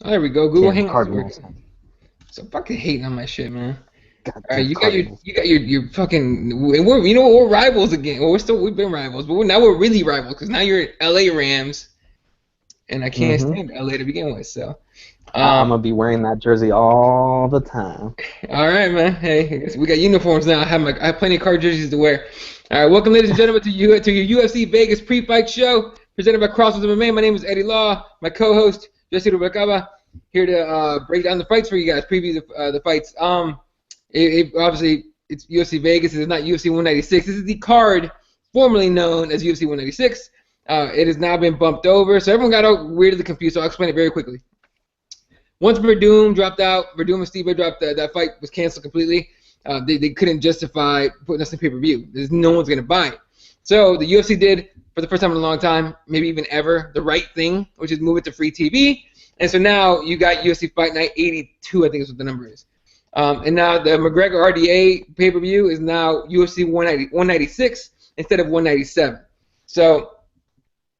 Oh, there we go. Google Damn Hangouts is Cardinals. working. So fucking hating on my shit, man. All right, Goddamn you Cardinals. got your fucking. And we're you know what, we're rivals again. Well, we've been rivals, but now we're really rivals because now you're L.A. Rams, and I can't Mm-hmm. stand L.A. to begin with. So, I'm um, gonna be wearing that jersey all the time. all right, man. Hey, I guess we got uniforms now. I have plenty of card jerseys to wear. All right, welcome, ladies and gentlemen, to your UFC Vegas pre-fight show presented by CrossBonesMMA. My name is Eddie Law. My co-host Jesse Ruvalcaba here to break down the fights for you guys, preview the fights. Obviously it's UFC Vegas. It's not UFC 196. This is the card formerly known as UFC 196. It has now been bumped over, so everyone got all weirdly confused. So I'll explain it very quickly. Once Verdum dropped out, Verdum and Steve dropped, that fight was canceled completely. They couldn't justify putting us in pay-per-view. There's no one's going to buy it. So the UFC did, for the first time in a long time, maybe even ever, the right thing, which is move it to free TV. And so now you got UFC Fight Night 82, I think is what the number is. And now the McGregor RDA pay-per-view is now UFC 196 instead of 197. So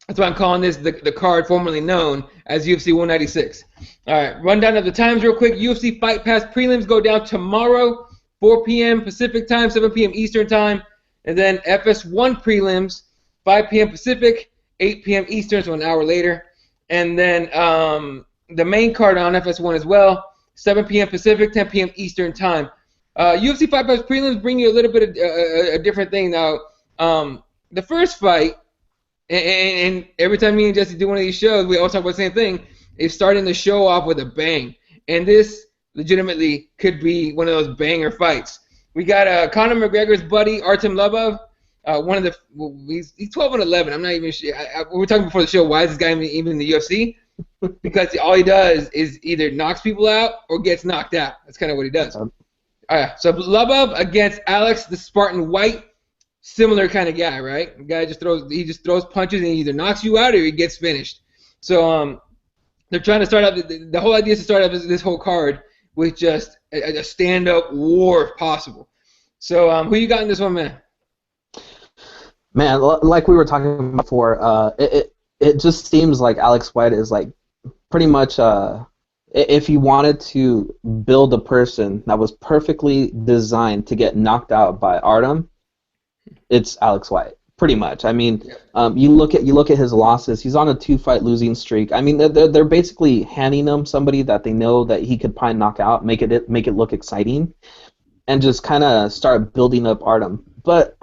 that's why I'm calling this the card formerly known as UFC 196. All right, rundown of the times real quick. UFC Fight Pass prelims go down tomorrow, 4 p.m. Pacific time, 7 p.m. Eastern time. And then FS1 prelims, 5 p.m. Pacific, 8 p.m. Eastern, so an hour later. And then the main card on FS1 as well, 7 p.m. Pacific, 10 p.m. Eastern time. UFC Fight Pass prelims bring you a little bit of a different thing now. The first fight, and every time me and Jesse do one of these shows, we always talk about the same thing, is starting the show off with a bang. And this legitimately could be one of those banger fights. We got Conor McGregor's buddy, Artem Lubov. He's 12-11. I'm not even sure. We were talking before the show, why is this guy even in the UFC? Because all he does is either knocks people out or gets knocked out. That's kind of what he does. So Lubov against Alex the Spartan White, similar kind of guy, right? The guy just throws punches and he either knocks you out or he gets finished. So they're trying to start out. The whole idea is to start out this whole card with just a stand-up war if possible. So who you got in this one, man? Man, like we were talking about before, it just seems like Alex White is like pretty much if you wanted to build a person that was perfectly designed to get knocked out by Artem, it's Alex White. Pretty much. I mean, you look at his losses. He's on a 2-fight losing streak. I mean, they're basically handing him somebody that they know that he could probably knock out, make it look exciting, and just kind of start building up Artem. But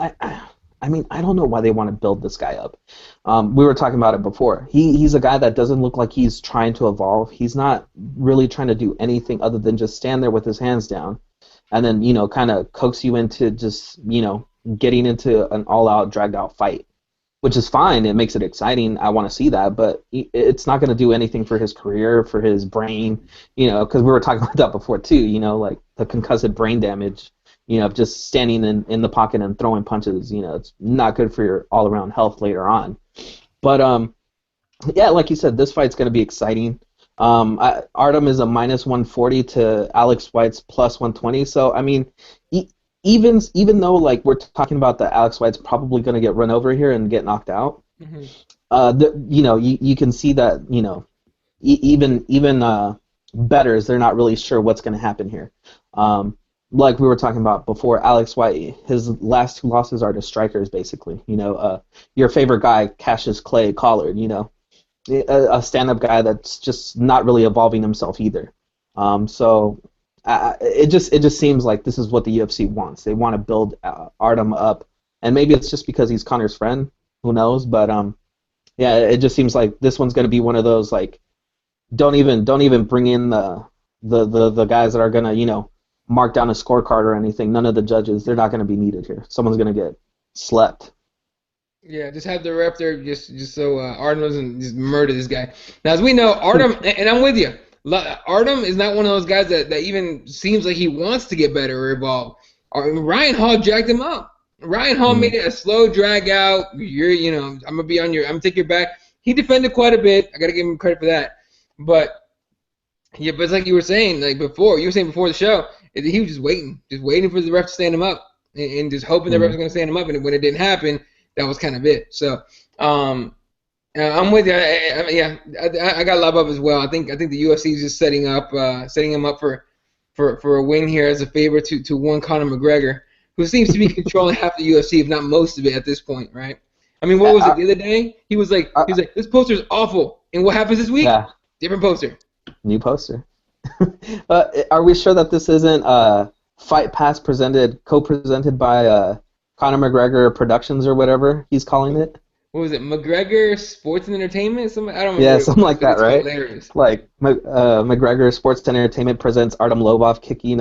I mean, I don't know why they want to build this guy up. We were talking about it before. He's a guy that doesn't look like he's trying to evolve. He's not really trying to do anything other than just stand there with his hands down, and then kind of coax you into just getting into an all-out, dragged-out fight, which is fine. It makes it exciting. I want to see that, but it's not going to do anything for his career, for his brain, because we were talking about that before too, like the concussive brain damage, just standing in the pocket and throwing punches, it's not good for your all-around health later on. But, yeah, like you said, this fight's going to be exciting. Artem is a -140 to Alex White's +120, so, I mean, even though like we're talking about that Alex White's probably going to get run over here and get knocked out, you can see that even bettors, they're not really sure what's going to happen here. Like we were talking about before, Alex White, his last 2 losses are to strikers basically. Your favorite guy, Cassius Clay Collard, a stand-up guy that's just not really evolving himself either. So. It just seems like this is what the UFC wants. They want to build Artem up, and maybe it's just because he's Conor's friend. Who knows? But yeah, it just seems like this one's going to be one of those like, don't even bring in the guys that are gonna mark down a scorecard or anything. None of the judges. They're not going to be needed here. Someone's going to get slept. Yeah, just have the ref there just so Artem doesn't just murder this guy. Now, as we know, Artem, and I'm with you. Artem is not one of those guys that even seems like he wants to get better or evolve. Ryan Hall jacked him up. Ryan Hall made it a slow drag out. I'm gonna take your back. He defended quite a bit. I gotta give him credit for that. But yeah, but it's like you were saying, before the show, he was just waiting for the ref to stand him up, and just hoping the ref was gonna stand him up. And when it didn't happen, that was kind of it. So, I'm with you. I got love up as well. I think the UFC is just setting him up for a win here as a favorite to one Conor McGregor, who seems to be controlling half the UFC, if not most of it at this point, right? I mean, what was it Uh, the other day? uh, He was like, this poster is awful, and what happens this week? yeah, Different poster. new poster. Are we sure that this isn't Fight Pass co-presented by Conor McGregor Productions or whatever he's calling it? What was it? McGregor Sports and Entertainment? I don't remember Yeah, what it something was, like but that, it's right? hilarious. Like McGregor Sports Entertainment presents Artem Lobov kicking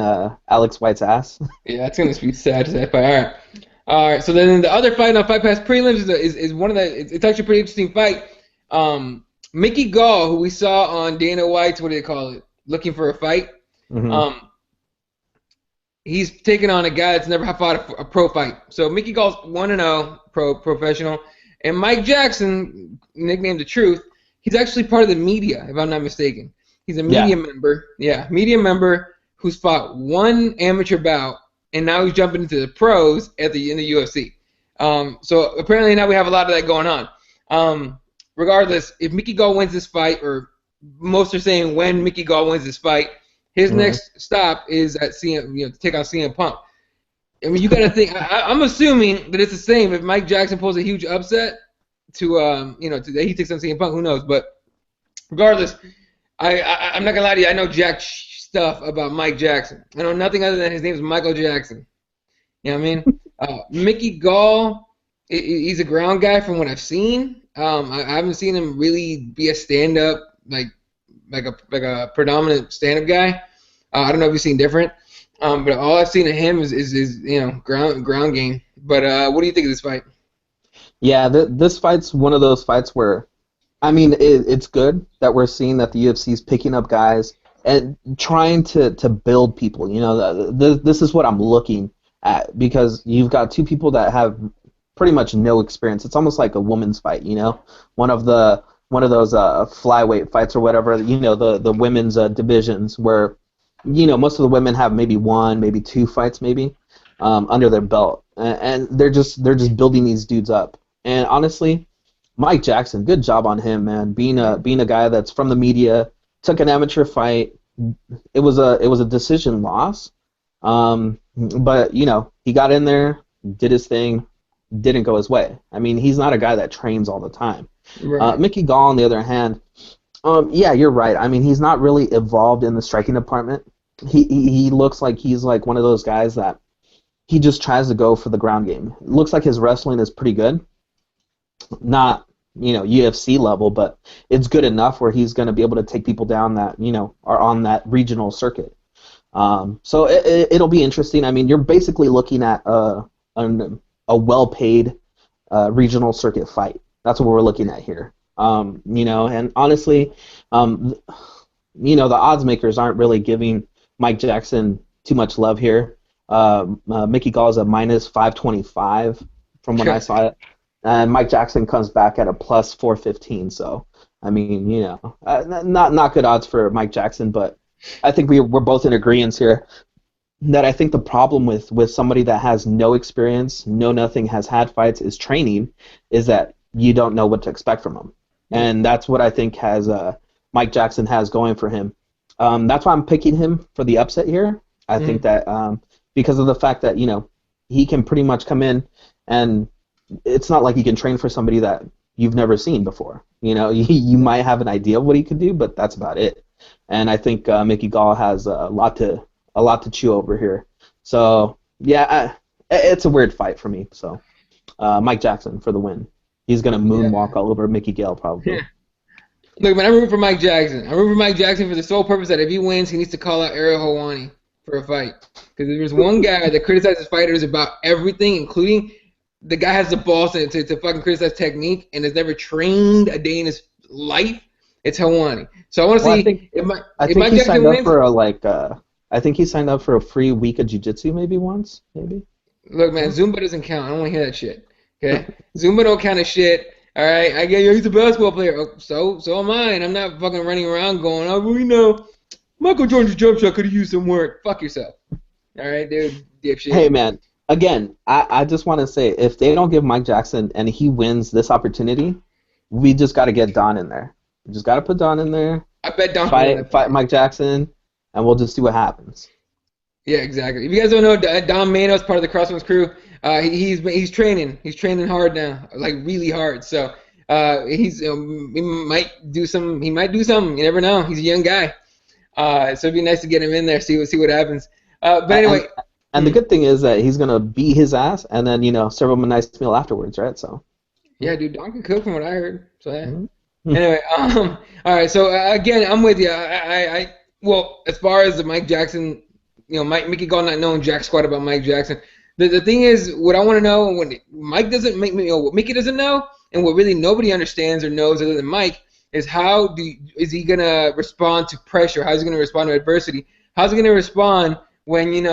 Alex White's ass. Yeah, that's gonna be sad to say. But all right. So then the other fight on Fight Pass prelims is one of the. It's actually a pretty interesting fight. Mickey Gall, who we saw on Dana White's, what do they call it? Looking for a fight. Hmm. Um, he's taking on a guy that's never fought a pro fight. So Mickey Gall's 1-0 professional, and Mike Jackson, nicknamed the Truth, he's actually part of the media, if I'm not mistaken. He's a Yeah. media member. Yeah, media member who's fought one amateur bout, and now he's jumping into the pros in the UFC. So apparently now we have a lot of that going on. Regardless, if Mickey Gall wins this fight, or most are saying when Mickey Gall wins this fight, his Hmm. next stop is at to take on CM Punk. I mean, you got to think. I'm assuming that it's the same. If Mike Jackson pulls a huge upset that he takes on CM Punk, who knows? But regardless, I'm not gonna lie to you. I know stuff about Mike Jackson. I know nothing other than his name is Michael Jackson. You know what I mean? Mickey Gall, he's a ground guy from what I've seen. I haven't seen him really be a stand-up like a predominant stand-up guy. I don't know if you've seen different, but all I've seen of him is ground game. But what do you think of this fight? Yeah, this fight's one of those fights where, I mean, it's good that we're seeing that the UFC is picking up guys and trying to build people. You know, this is what I'm looking at, because you've got two people that have pretty much no experience. It's almost like a women's fight. You know, one of those flyweight fights or whatever. You know, the women's divisions where, you know, most of the women have maybe one, maybe two fights maybe under their belt, and they're just building these dudes up. And honestly, Mike Jackson, good job on him, man. Being a guy that's from the media, took an amateur fight. It was a decision loss, but you know, he got in there, did his thing, didn't go his way. I mean, he's not a guy that trains all the time. Right. Mickey Gall, on the other hand, yeah, you're right. I mean, he's not really evolved in the striking department. He looks like he's like one of those guys that he just tries to go for the ground game. It looks like his wrestling is pretty good. Not, you know, UFC level, but it's good enough where he's going to be able to take people down that, you know, are on that regional circuit. So it'll be interesting. I mean, you're basically looking at a well-paid regional circuit fight. That's what we're looking at here. You know, and honestly, you know, the odds makers aren't really giving Mike Jackson too much love here. Mickey Gall is a minus 525 from when I saw it, and Mike Jackson comes back at a plus 415. So, I mean, you know, not good odds for Mike Jackson, but I think we're both in agreement here that I think the problem with somebody that has no experience, nothing, has had fights, is training, is that you don't know what to expect from him. And that's what I think has Mike Jackson has going for him. That's why I'm picking him for the upset here. I think that because of the fact that, you know, he can pretty much come in, and it's not like he can train for somebody that you've never seen before. You know, you might have an idea of what he could do, but that's about it. And I think Mickey Gall has a lot to chew over here. So yeah, it's a weird fight for me. So Mike Jackson for the win. He's gonna moonwalk all over Mickey Gall probably. Yeah. Look, man, I'm rooting for Mike Jackson. I'm rooting for Mike Jackson for the sole purpose that if he wins, he needs to call out Ariel Helwani for a fight. Because if there's one guy that criticizes fighters about everything, including the guy has the balls to fucking criticize technique and has never trained a day in his life, it's Helwani. So I want to see if Mike Jackson wins. I think he signed up for a free week of jiu-jitsu maybe once, maybe. Look, man, Zumba doesn't count. I don't want to hear that shit. Okay, Zumba don't count as shit. All right, I get you. He's a basketball player. Oh, so am I. And I'm not fucking running around going, oh, well, you know, Michael Jordan's jump shot could have used some work. Fuck yourself. All right, dude, dipshit. Hey, man. Again, I just want to say, if they don't give Mike Jackson and he wins this opportunity, we just got to get Don in there. We just got to put Don in there. I bet Don fight Mike Jackson, and we'll just see what happens. Yeah, exactly. If you guys don't know, Don Manos, part of the CrossBones crew, he's training. He's training hard now, like really hard. So he might do some. He might do something. You never know. He's a young guy. So it'd be nice to get him in there, see what happens. But anyway. And the good thing is that he's gonna beat his ass, and then serve him a nice meal afterwards, right? So. Yeah, dude, Don can cook from what I heard. So yeah. Anyway, all right. So again, I'm with you. Well, as far as the Mike Jackson, Mickey Gall not knowing jack squat about Mike Jackson. The thing is, what I want to know when Mike doesn't make me, what Mickey doesn't know, and what really nobody understands or knows other than Mike is is he gonna respond to pressure? How's he gonna respond to adversity? How's he gonna respond when I don't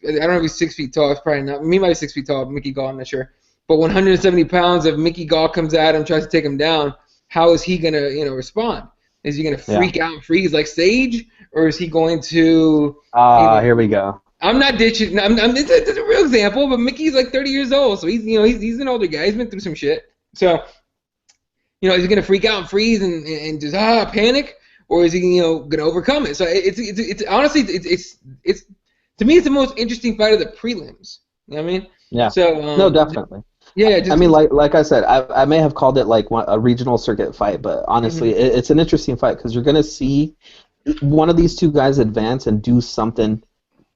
know if he's 6 feet tall. It's probably not. He might be 6 feet tall. Mickey Gall, I'm not sure. But 170 pounds of Mickey Gall comes at him, tries to take him down. How is he gonna, respond? Is he gonna freak out and freeze like Sage, or is he going to? Here we go. I'm not ditching. It's a real example, but Mickey's like 30 years old, so he's an older guy. He's been through some shit. So, is he gonna freak out and freeze and just panic, or is he gonna overcome it? So it's honestly it's to me it's the most interesting fight of the prelims. You know what I mean? Yeah. So no, definitely. Yeah, I mean, like I said, I may have called it like a regional circuit fight, but honestly, it's an interesting fight because you're going to see one of these two guys advance and do something,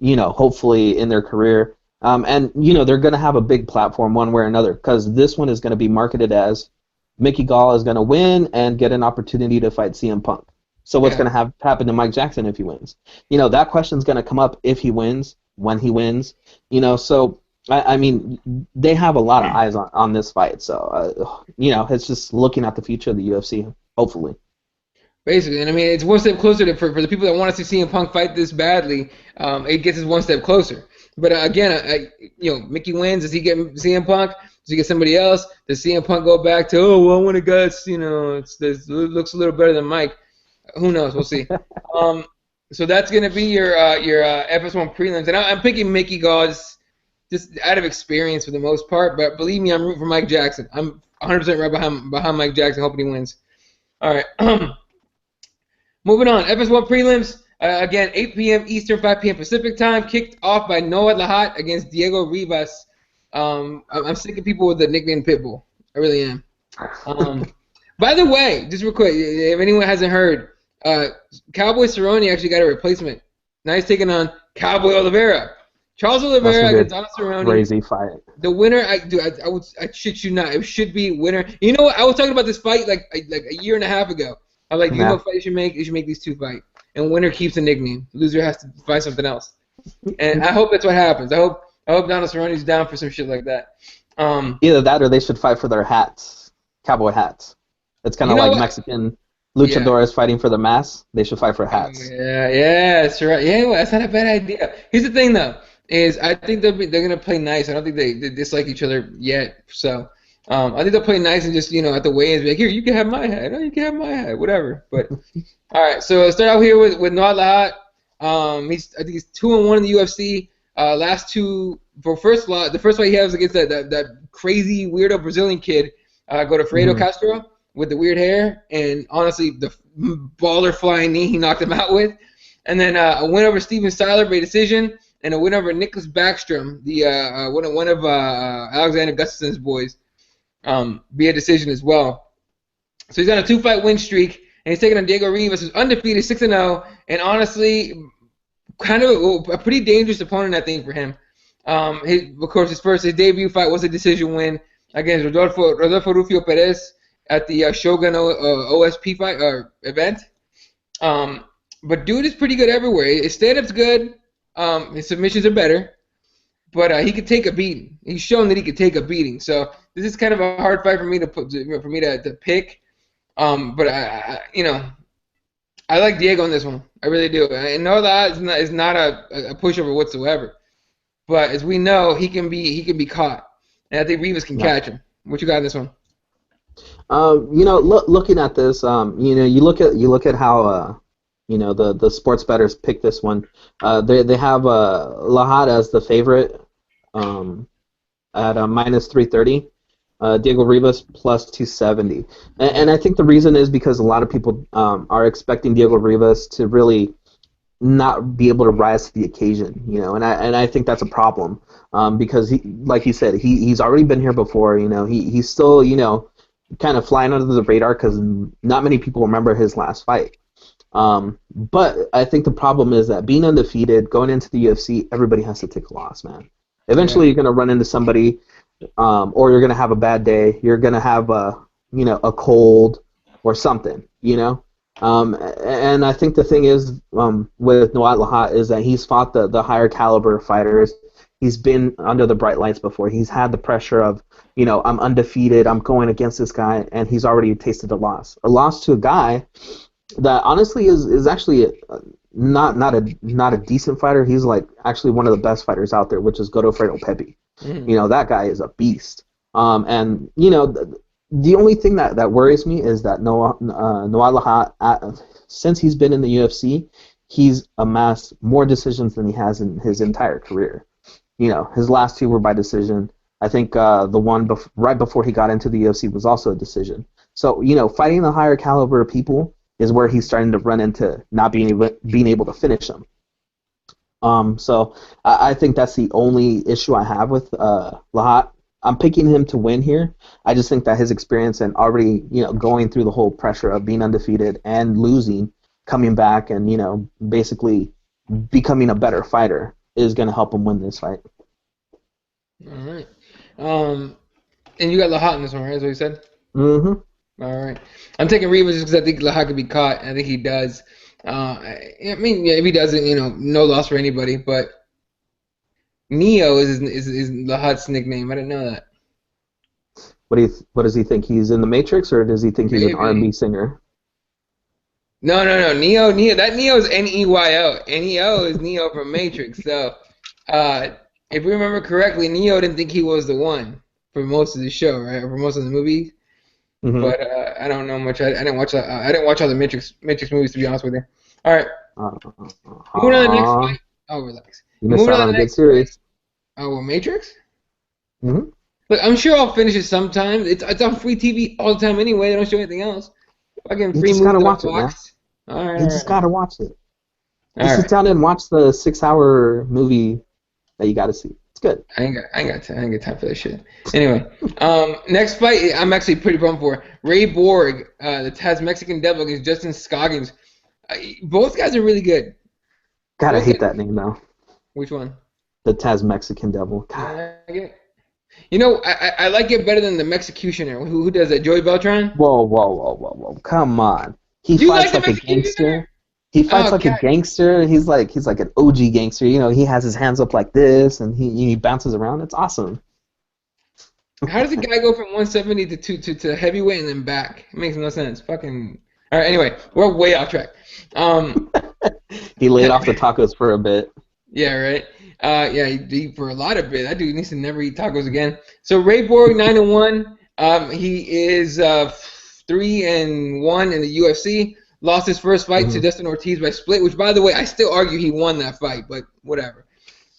hopefully in their career. And, they're going to have a big platform one way or another because this one is going to be marketed as Mickey Gall is going to win and get an opportunity to fight CM Punk. So what's going to happen to Mike Jackson if he wins? That question's going to come up if he wins, when he wins, so... I mean, they have a lot of eyes on this fight, so it's just looking at the future of the UFC, hopefully. Basically, and I mean, it's one step closer for the people that want to see CM Punk fight this badly. It gets us one step closer. But again, Mickey wins. Does he get CM Punk? Does he get somebody else? Does CM Punk go back to I want a guy that's it looks a little better than Mike? Who knows? We'll see. So that's gonna be your FS1 prelims, and I'm picking Mickey Gall. Just out of experience for the most part, but believe me, I'm rooting for Mike Jackson. I'm 100% right behind Mike Jackson, hoping he wins. All right. Moving on. FS1 prelims, again, 8 p.m. Eastern, 5 p.m. Pacific time, kicked off by Noah Lahat against Diego Rivas. I'm sick of people with the nickname Pitbull. I really am. By the way, just real quick, if anyone hasn't heard, Cowboy Cerrone actually got a replacement. Now he's taking on Cowboy Oliveira. Charles Oliveira against Donald Cerrone. Crazy fight. The winner, I shit you not, it should be winner. You know what? I was talking about this fight like a year and a half ago. I'm like, you know what fight you should make? You should make these two fight. And winner keeps a nickname. Loser has to find something else. And I hope that's what happens. I hope Donald Cerrone's down for some shit like that. Either that or they should fight for their hats, cowboy hats. It's kind of like what? Mexican luchadores fighting for the mask. They should fight for hats. Yeah, that's right. Yeah, well, that's not a bad idea. Here's the thing, though. I think they're gonna play nice. I don't think they dislike each other yet. So I think they'll play nice and just at the weigh-ins be like, here, you can have my hat. Oh, you can have my hat. Whatever. But all right. So let's start out here with Noah Lahat. I think he's 2-1 in the UFC. Last two for the first fight he has against that crazy weirdo Brazilian kid, Godofredo Castro with the weird hair and honestly the baller flying knee he knocked him out with, and then a win over Steven Siler by decision. And a win over Nicholas Backstrom, the one of Alexander Gustafsson's boys, via decision as well. So he's on a 2-fight win streak, and he's taking on Diego Rivas, who's undefeated, 6-0, and honestly, kind of a pretty dangerous opponent, I think, for him. Of course, his debut fight was a decision win against Rodolfo Rufio Perez at the Shogun OSP fight event. But dude is pretty good everywhere. His stand-up's good. His submissions are better, but he could take a beating. He's shown that he could take a beating. So this is kind of a hard fight for me to pick. But I like Diego on this one. I really do. I know that is not a pushover whatsoever. But as we know, he can be caught, and I think Rivas can catch him. What you got in this one? Looking at this, you look at how. The sports bettors pick this one. They have Lahat as the favorite at -330. Diego Rivas plus 270. And I think the reason is because a lot of people are expecting Diego Rivas to really not be able to rise to the occasion, and I think that's a problem because like he said, he's already been here before, he's still, kind of flying under the radar because not many people remember his last fight. But I think the problem is that being undefeated, going into the UFC, everybody has to take a loss, man. Eventually, you're going to run into somebody, or you're going to have a bad day. You're going to have a cold or something, And I think the thing is with Noat Lahat is that he's fought the higher caliber fighters. He's been under the bright lights before. He's had the pressure of, I'm undefeated. I'm going against this guy, and he's already tasted a loss. A loss to a guy that honestly is actually not a decent fighter. He's like actually one of the best fighters out there, which is Godofredo Pepe. That guy is a beast. And the only thing that worries me is that Noat Lahat, since he's been in the UFC, he's amassed more decisions than he has in his entire career. His last two were by decision. I think the one right before he got into the UFC was also a decision. So, fighting the higher caliber people is where he's starting to run into not being able to finish them. So I think that's the only issue I have with Lahat. I'm picking him to win here. I just think that his experience and already, going through the whole pressure of being undefeated and losing, coming back and, basically becoming a better fighter is going to help him win this fight. All right. And you got Lahat in this one, right? Is what you said? Mm-hmm. All right. I'm taking Rivas just because I think Lahat could be caught. I think he does. If he doesn't, no loss for anybody. But Neo is Lahat's nickname. I didn't know that. What does he think? He's in the Matrix, or does he think he's an R&B singer? No. Neo. That Neo is N-E-Y-O. Neo is Neo from Matrix. So, if we remember correctly, Neo didn't think he was the one for most of the show, right? Or for most of the movie. Mm-hmm. But I don't know much. I didn't watch. I didn't watch all the Matrix movies, to be honest with you. All right. Moving on to the next fight. Oh, relax. You missed out on a good series. Oh, well, Matrix? Mm-hmm. Look, I'm sure I'll finish it sometime. It's on free TV all the time anyway. They don't show anything else. You just gotta watch it, man. All right. You just gotta watch it. Sit down and watch the 6-hour movie that you gotta see. It's good. I ain't got time for this shit. Anyway, next fight I'm actually pretty pumped for. Ray Borg, the Taz Mexican Devil against Justin Scoggins. Both guys are really good. God, I hate that name though. Which one? The Taz Mexican Devil. God. I like it better than the Mexicutioner. Who does that? Joey Beltran? Whoa. Come on. He fights like a gangster. He fights like a gangster. He's like an OG gangster. He has his hands up like this, and he bounces around. It's awesome. How does a guy go from 170 to heavyweight and then back? It makes no sense. Fucking. All right. Anyway, we're way off track. He laid off the tacos for a bit. Yeah. Right. He for a lot of it. That dude needs to never eat tacos again. So Ray Borg 9-1. He is 3-1 in the UFC. Lost his first fight to Dustin Ortiz by split, which, by the way, I still argue he won that fight, but whatever.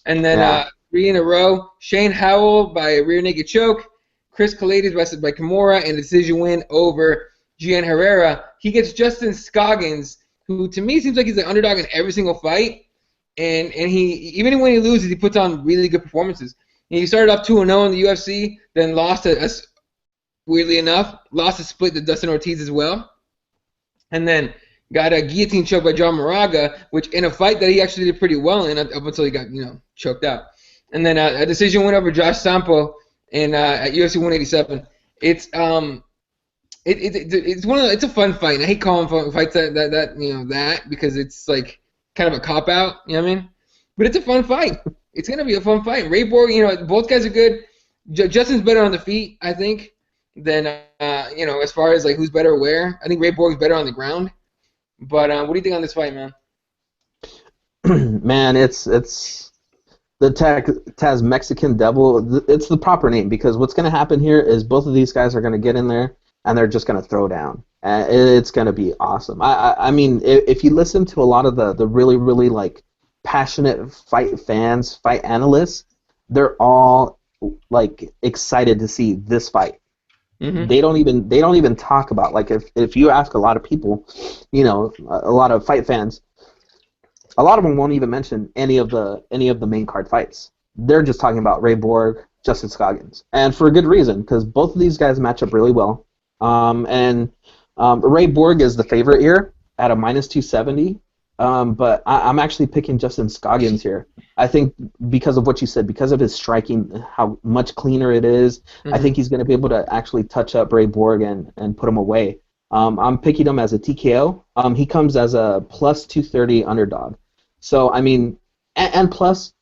And then 3 in a row. Shane Howell by a rear naked choke. Chris Kalades by Kimura, and a decision win over Gian Herrera. He gets Justin Scoggins, who to me seems like he's an underdog in every single fight. And he, even when he loses, he puts on really good performances. And he started off 2-0 in the UFC, then lost weirdly enough, lost a split to Dustin Ortiz as well. And then got a guillotine choke by John Moraga, which in a fight that he actually did pretty well in up until he got choked out. And then a decision win over Josh Sampo at UFC 187. It's it's a fun fight. And I hate calling fights that because it's like kind of a cop out. You know what I mean? But it's a fun fight. It's gonna be a fun fight. Ray Borg, both guys are good. Justin's better on the feet, I think, than as far as like who's better where. I think Ray Borg's better on the ground. But what do you think on this fight, man? Man, it's the Taz Mexican Devil. It's the proper name, because what's going to happen here is both of these guys are going to get in there and they're just going to throw down. It's going to be awesome. I mean, if you listen to a lot of the really, really like passionate fight fans, fight analysts, they're all like excited to see this fight. Mm-hmm. They don't even talk about, like, if you ask a lot of people, you know, a lot of fight fans, a lot of them won't even mention any of the main card fights. They're just talking about Ray Borg, Justin Scoggins, and for a good reason, because both of these guys match up really well. Ray Borg is the favorite here at a -270, but I'm actually picking Justin Scoggins here. I think because of what you said, because of his striking, how much cleaner it is, I think he's going to be able to actually touch up Ray Borg and put him away. I'm picking him as a TKO. He comes as a +230 underdog. So, I mean, and plus,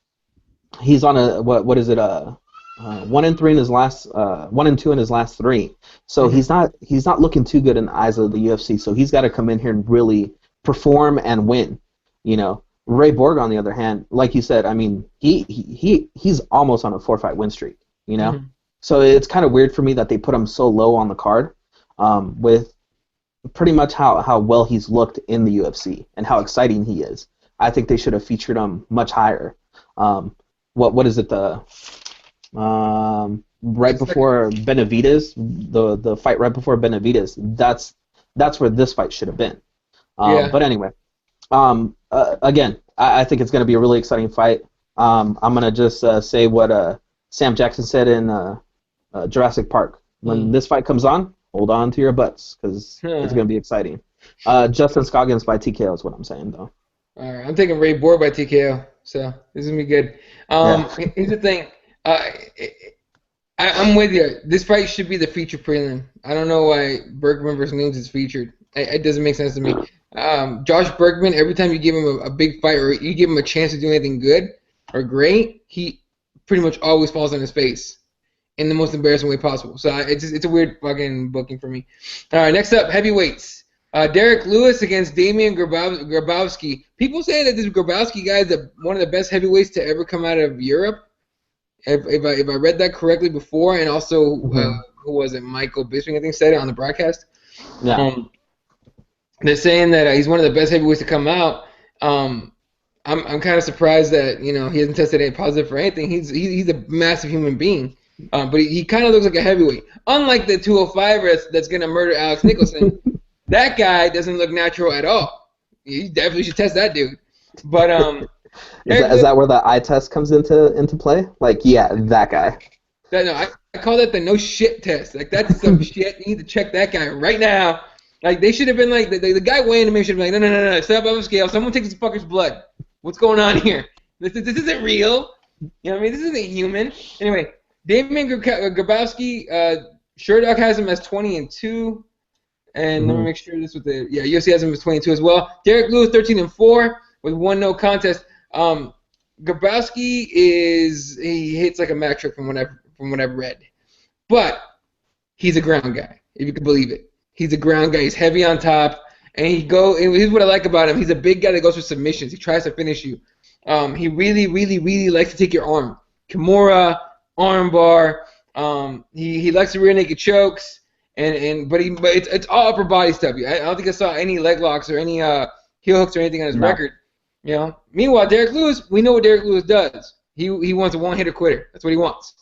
he's on a, what is it, 1-3 in his last, 1-2 in his last 3. So he's not looking too good in the eyes of the UFC. So he's got to come in here and really perform and win, you know. Ray Borg, on the other hand, like you said, I mean, he's almost on a 4-fight win streak, you know. So it's kind of weird for me that they put him so low on the card, with pretty much how well he's looked in the UFC and how exciting he is. I think they should have featured him much higher. What is it, the right before Benavidez, the fight right before Benavidez? That's where this fight should have been. But anyway. Again, I think it's going to be a really exciting fight. I'm going to just say what Sam Jackson said in Jurassic Park. When this fight comes on, hold on to your butts, because it's going to be exciting. Justin Scoggins by TKO is what I'm saying, though. All right, I'm taking Ray Borg by TKO, so this is going to be good. Here's the thing. I'm with you. This fight should be the feature prelim. I don't know why Bergman versus Nunes is featured. It doesn't make sense to me. Josh Bergman, every time you give him a big fight or you give him a chance to do anything good or great, he pretty much always falls on his face in the most embarrassing way possible. So it's a weird fucking booking for me. All right, next up, heavyweights. Derek Lewis against Damian Grabowski. People say that this Grabowski guy is one of the best heavyweights to ever come out of Europe. If I read that correctly before, and also who was it? Michael Bisping, I think, said it on the broadcast. Yeah. They're saying that he's one of the best heavyweights to come out. I'm kind of surprised that he hasn't tested any positive for anything. He's a massive human being, but he kind of looks like a heavyweight. Unlike the 205er that's gonna murder Alex Nicholson, that guy doesn't look natural at all. You definitely should test that dude. But is that where the eye test comes into play? Like, yeah, that guy. No, I call that the no shit test. Like, that's some shit. You need to check that guy right now. Like, they should have been like, the guy weighing him should have been like, no, step up on the scale. Someone takes this fucker's blood. What's going on here? This isn't real. You know what I mean? This isn't human. Anyway, Damian Grabowski, Sherdog has him as 20-2. And let me make sure this with UFC has him as 22 as well. Derek Lewis, 13-4 with 1 no contest. Grabowski he hits like a Mack truck from what I've read. But he's a ground guy, if you can believe it. He's a ground guy. He's heavy on top, and here's what I like about him. He's a big guy that goes for submissions. He tries to finish you. He really, really, really likes to take your arm. Kimura, armbar. He likes to rear naked chokes, but it's all upper body stuff. I don't think I saw any leg locks or any heel hooks or anything on his record. Meanwhile, Derek Lewis, we know what Derek Lewis does. He wants a one-hitter quitter. That's what he wants.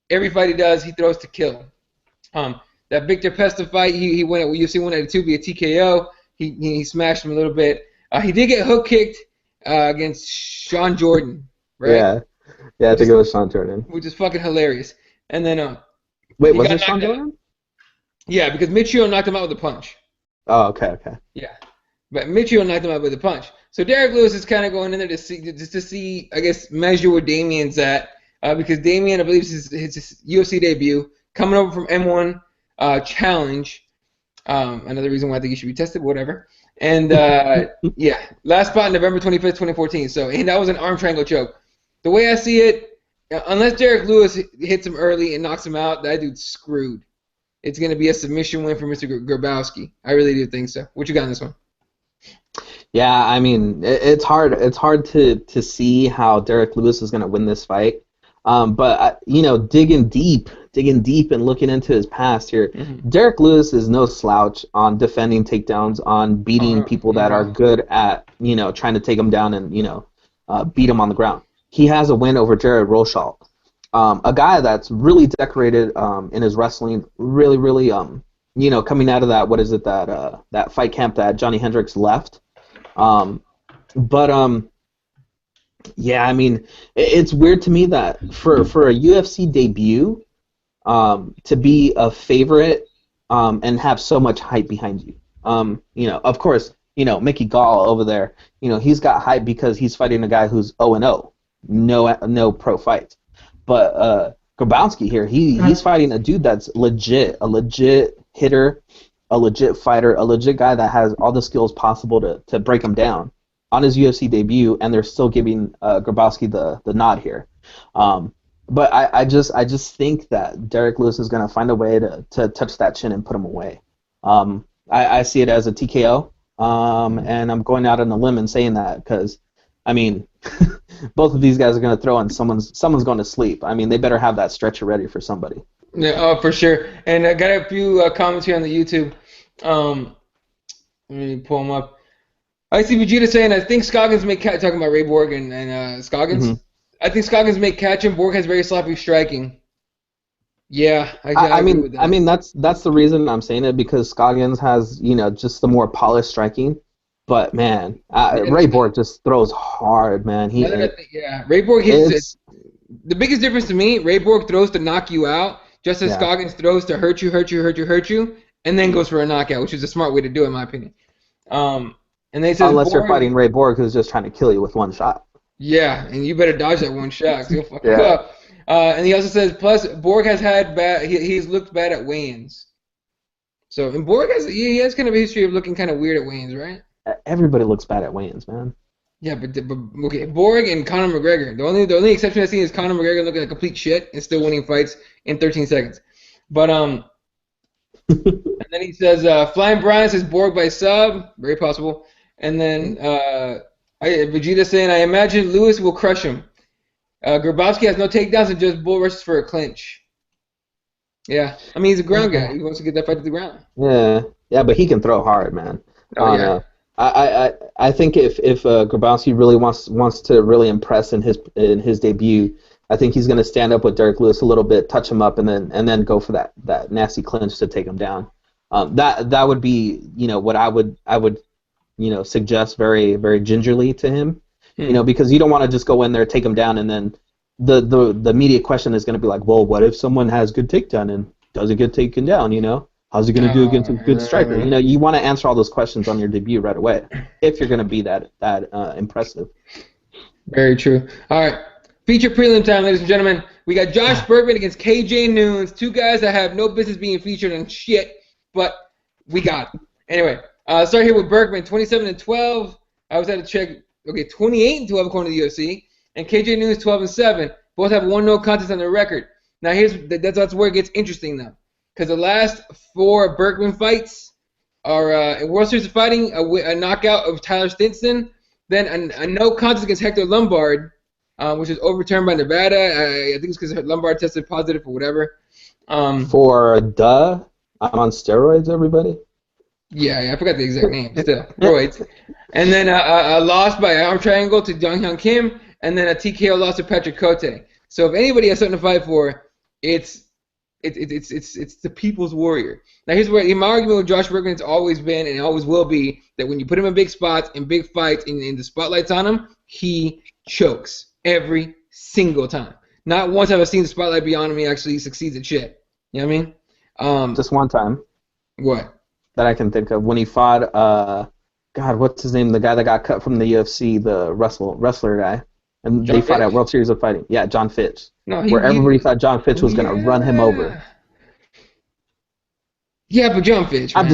Every fight he does, he throws to kill. That Victor Pesta fight, he went at UFC 192 via TKO. He smashed him a little bit. He did get hook kicked against Sean Jordan, right? Yeah, I think it was Sean Jordan. Which is fucking hilarious. And then wait, was it Sean Jordan? Yeah, because Michio knocked him out with a punch. Oh, okay. Yeah, but Michio knocked him out with a punch. So Derek Lewis is kind of going in there to see, I guess, measure where Damian's at, because Damian, I believe, is his UFC debut, coming over from M1 Challenge. Another reason why I think he should be tested, whatever. And last spot November 25th, 2014. So that was an arm triangle choke. The way I see it, unless Derek Lewis hits him early and knocks him out, that dude's screwed. It's going to be a submission win for Mr. Grabowski. I really do think so. What you got on this one? Yeah, I mean, it's hard. It's hard to see how Derek Lewis is going to win this fight. But digging deep and looking into his past here, Derek Lewis is no slouch on defending takedowns, on beating people that are good at trying to take him down and beat him on the ground. He has a win over Jared Rosholt. a guy that's really decorated in his wrestling, really, really, coming out of that, what is it, that fight camp that Johnny Hendricks left. But yeah, I mean, it's weird to me that for a UFC debut, to be a favorite and have so much hype behind you. Of course, Mickey Gall over there, he's got hype because he's fighting a guy who's 0-0, no pro fights. But Grabowski here, he's fighting a dude that's legit, a legit hitter, a legit fighter, a legit guy that has all the skills possible to break him down on his UFC debut, and they're still giving Grabowski the nod here. But I just think that Derek Lewis is going to find a way to touch that chin and put him away. I see it as a TKO, and I'm going out on a limb and saying that because, I mean, both of these guys are going to throw and someone's going to sleep. I mean, they better have that stretcher ready for somebody. Yeah, oh, for sure. And I got a few comments here on the YouTube. Let me pull them up. I see Vegeta saying, I think Scoggins may catch, talking about Ray Borg and Scoggins. Mm-hmm. I think Scoggins may catch him. Borg has very sloppy striking. Yeah, I agree with that. I mean, that's the reason I'm saying it, because Scoggins has, just the more polished striking. But, man, Ray Borg just throws hard, man. Ray Borg hits it. The biggest difference to me, Ray Borg throws to knock you out, just as Scoggins throws to hurt you, and then goes for a knockout, which is a smart way to do it, in my opinion. And they said, unless you're fighting Ray Borg, who's just trying to kill you with one shot. Yeah, and you better dodge that one shot, 'cause he'll fuck you up. And he also says, plus Borg has had bad. He's looked bad at weigh-ins. So, and Borg has kind of a history of looking kind of weird at weigh-ins, right? Everybody looks bad at weigh-ins, man. Yeah, but okay, Borg and Conor McGregor. The only exception I've seen is Conor McGregor looking like complete shit and still winning fights in 13 seconds. But and then he says, Flying Brian says Borg by sub, very possible. And then Vegeta saying, I imagine Lewis will crush him. Grabowski has no takedowns and just bull rushes for a clinch. Yeah, I mean, he's a ground guy. He wants to get that fight to the ground. Yeah, but he can throw hard, man. Oh, yeah. I think if Grabowski really wants to really impress in his debut, I think he's going to stand up with Derek Lewis a little bit, touch him up, and then go for that nasty clinch to take him down. That would be what I would suggest very, very gingerly to him. Because you don't want to just go in there, take him down, and then the immediate question is going to be like, well, what if someone has good takedown and doesn't get taken down? How's he going to do against a good striker? You want to answer all those questions on your debut right away if you're going to be that impressive. Very true. All right, feature prelim time, ladies and gentlemen. We got Josh Bergman against KJ Noons, two guys that have no business being featured on shit, but we got them. Anyway, start here with Bergman, 27-12. I was at to check. Okay, 28-12 according to the UFC, and KJ Noons 12-7. Both have one no contest on their record. Now that's where it gets interesting now, because the last 4 Bergman fights are in World Series of Fighting, a knockout of Tyler Stinson, then a no contest against Hector Lombard, which was overturned by Nevada. I think it's because Lombard tested positive for whatever. I'm on steroids, everybody. Yeah, I forgot the exact name. Still, steroids. And then a loss by arm triangle to Dong Hyun Kim, and then a TKO loss to Patrick Cote. So if anybody has something to fight for, it's the People's Warrior. Now here's where my argument with Josh Bergman has always been and always will be that when you put him in big spots, in big fights, in the spotlight's on him, he chokes every single time. Not once have I seen the spotlight be on him, he actually succeeds at shit. You know what I mean? Just one time. What? That I can think of, when he fought, God, what's his name? The guy that got cut from the UFC, the wrestler guy. And John they fought Fitch? At World Series of Fighting. Yeah, John Fitch. No, everybody thought John Fitch was going to run him over. Yeah, but John Fitch, man.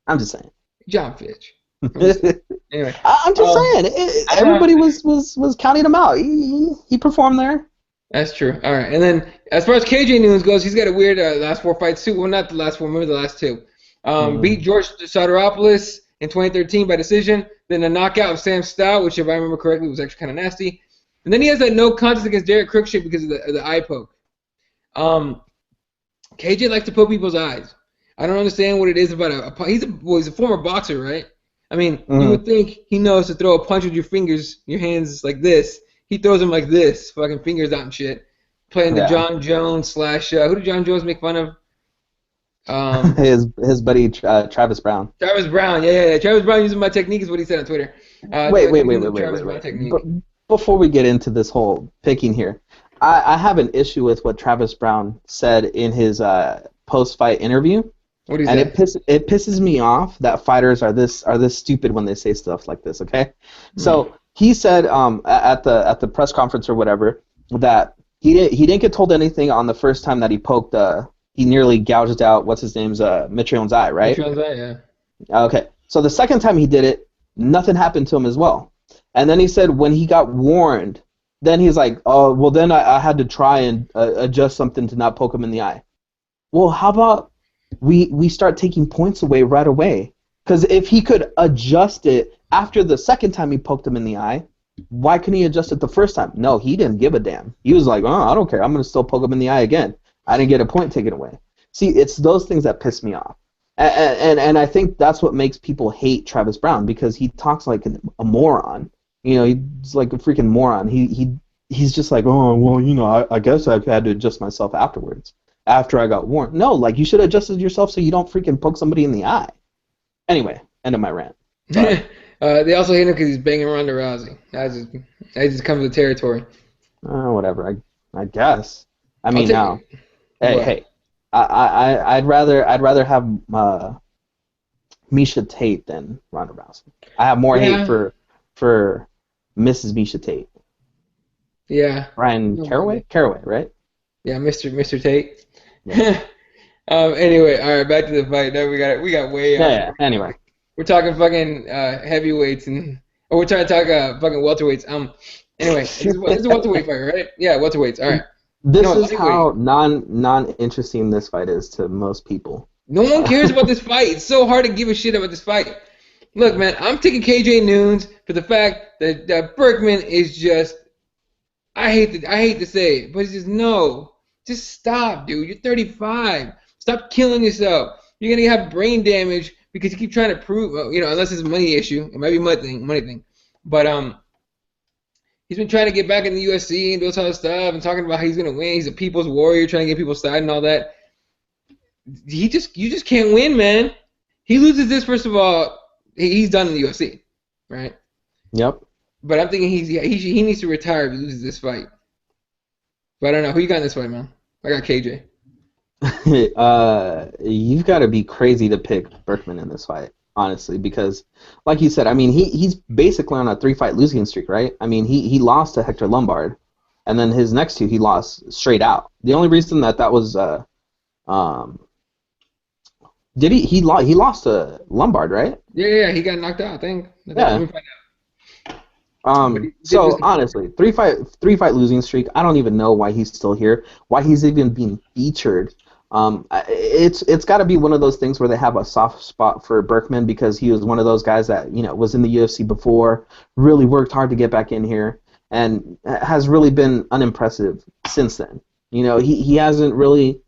I'm just saying. John Fitch. Anyway, I'm just saying. Everybody was counting him out. He performed there. That's true. All right. And then as far as KJ Noons goes, he's got a weird last 4 fights too. Well, not the last 4, maybe the last 2. Beat George Soteropoulos in 2013 by decision. Then a knockout of Sam Stout, which if I remember correctly was actually kind of nasty. And then he has that no contest against Derek Cruikshank because of the eye poke. KJ likes to poke people's eyes. I don't understand what it is about he's a former boxer, right? I mean, you would think he knows to throw a punch with your fingers, your hands like this. He throws them like this, fucking fingers out and shit. playing the Yeah. John Jones slash who did John Jones make fun of? His buddy Travis Brown. Travis Brown. Yeah. Travis Brown using my technique is what he said on Twitter. Travis Brown technique. Before we get into this whole picking here, I have an issue with what Travis Brown said in his post-fight interview. What do you And say? it pisses me off that fighters are this stupid when they say stuff like this. Okay, so he said at the press conference or whatever that he didn't get told anything on the first time that he poked he nearly gouged out what's his name's Mitrione's eye, right? Mitrione's eye, yeah. Okay, so the second time he did it, nothing happened to him as well. And then he said when he got warned, then he's like, oh well, then I had to try and adjust something to not poke him in the eye. Well, how about we start taking points away right away? Because if he could adjust it after the second time he poked him in the eye, why couldn't he adjust it the first time? No, he didn't give a damn. He was like, oh, I don't care. I'm going to still poke him in the eye again. I didn't get a point taken away. See, it's those things that piss me off. And I think that's what makes people hate Travis Brown, because he talks like a moron. You know, he's like a freaking moron. He's just like, oh, well, you know, I guess I had to adjust myself afterwards, after I got warned. No, like, you should have adjusted yourself so you don't freaking poke somebody in the eye. Anyway, end of my rant. They also hate him because he's banging Ronda Rousey. That just comes with the territory. Whatever, I guess. I mean, now, What? hey, I'd rather have Misha Tate than Ronda Rousey. I have more hate for Mrs. Misha Tate. Yeah. Ryan Caraway, right? Yeah, Mr. Tate. Yeah. Anyway, all right, back to the fight. Now we got way. Yeah. Anyway, we're talking fucking heavyweights we're trying to talk fucking welterweights. Anyway, this is a welterweight fight, right? Yeah, welterweights. All right. This is how non-interesting this fight is to most people. No one cares about this fight. It's so hard to give a shit about this fight. Look, man, I'm taking KJ Noons for the fact that Berkman is just. I hate to say it, but it's just no. Just stop, dude. You're 35. Stop killing yourself. You're gonna have brain damage because you keep trying to prove, unless it's a money issue. It might be money thing. But he's been trying to get back in the UFC and do all this other stuff and talking about how he's gonna win. He's a people's warrior, trying to get people's side and all that. You just can't win, man. He loses this, first of all, he's done in the UFC, right? Yep. But I'm thinking he needs to retire if he loses this fight. But I don't know. Who you got in this fight, man? I got KJ. You've got to be crazy to pick Berkman in this fight, honestly, because, like you said, I mean, he's basically on a 3-fight losing streak, right? I mean, he lost to Hector Lombard, and then his next two he lost straight out. The only reason that was he lost to Lombard, right? Yeah, he got knocked out, I think. Yeah. So honestly, three fight losing streak. I don't even know why he's still here. Why he's even being featured. It's got to be one of those things where they have a soft spot for Berkman because he was one of those guys that was in the UFC before, really worked hard to get back in here, and has really been unimpressive since then. He hasn't really.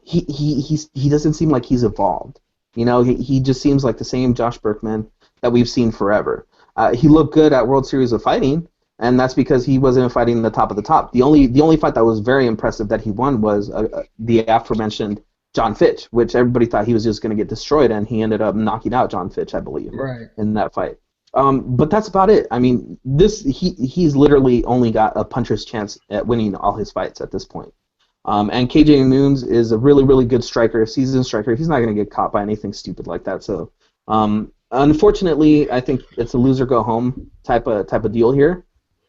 He doesn't seem like he's evolved. He just seems like the same Josh Berkman that we've seen forever. He looked good at World Series of Fighting, and that's because he wasn't fighting the top of the top. The only fight that was very impressive that he won was the aforementioned John Fitch, which everybody thought he was just going to get destroyed, and he ended up knocking out John Fitch, I believe, in that fight. But that's about it. I mean, he's literally only got a puncher's chance at winning all his fights at this point. And KJ Noons is a really, really good striker, seasoned striker. He's not going to get caught by anything stupid like that. So, unfortunately, I think it's a loser go home type of deal here.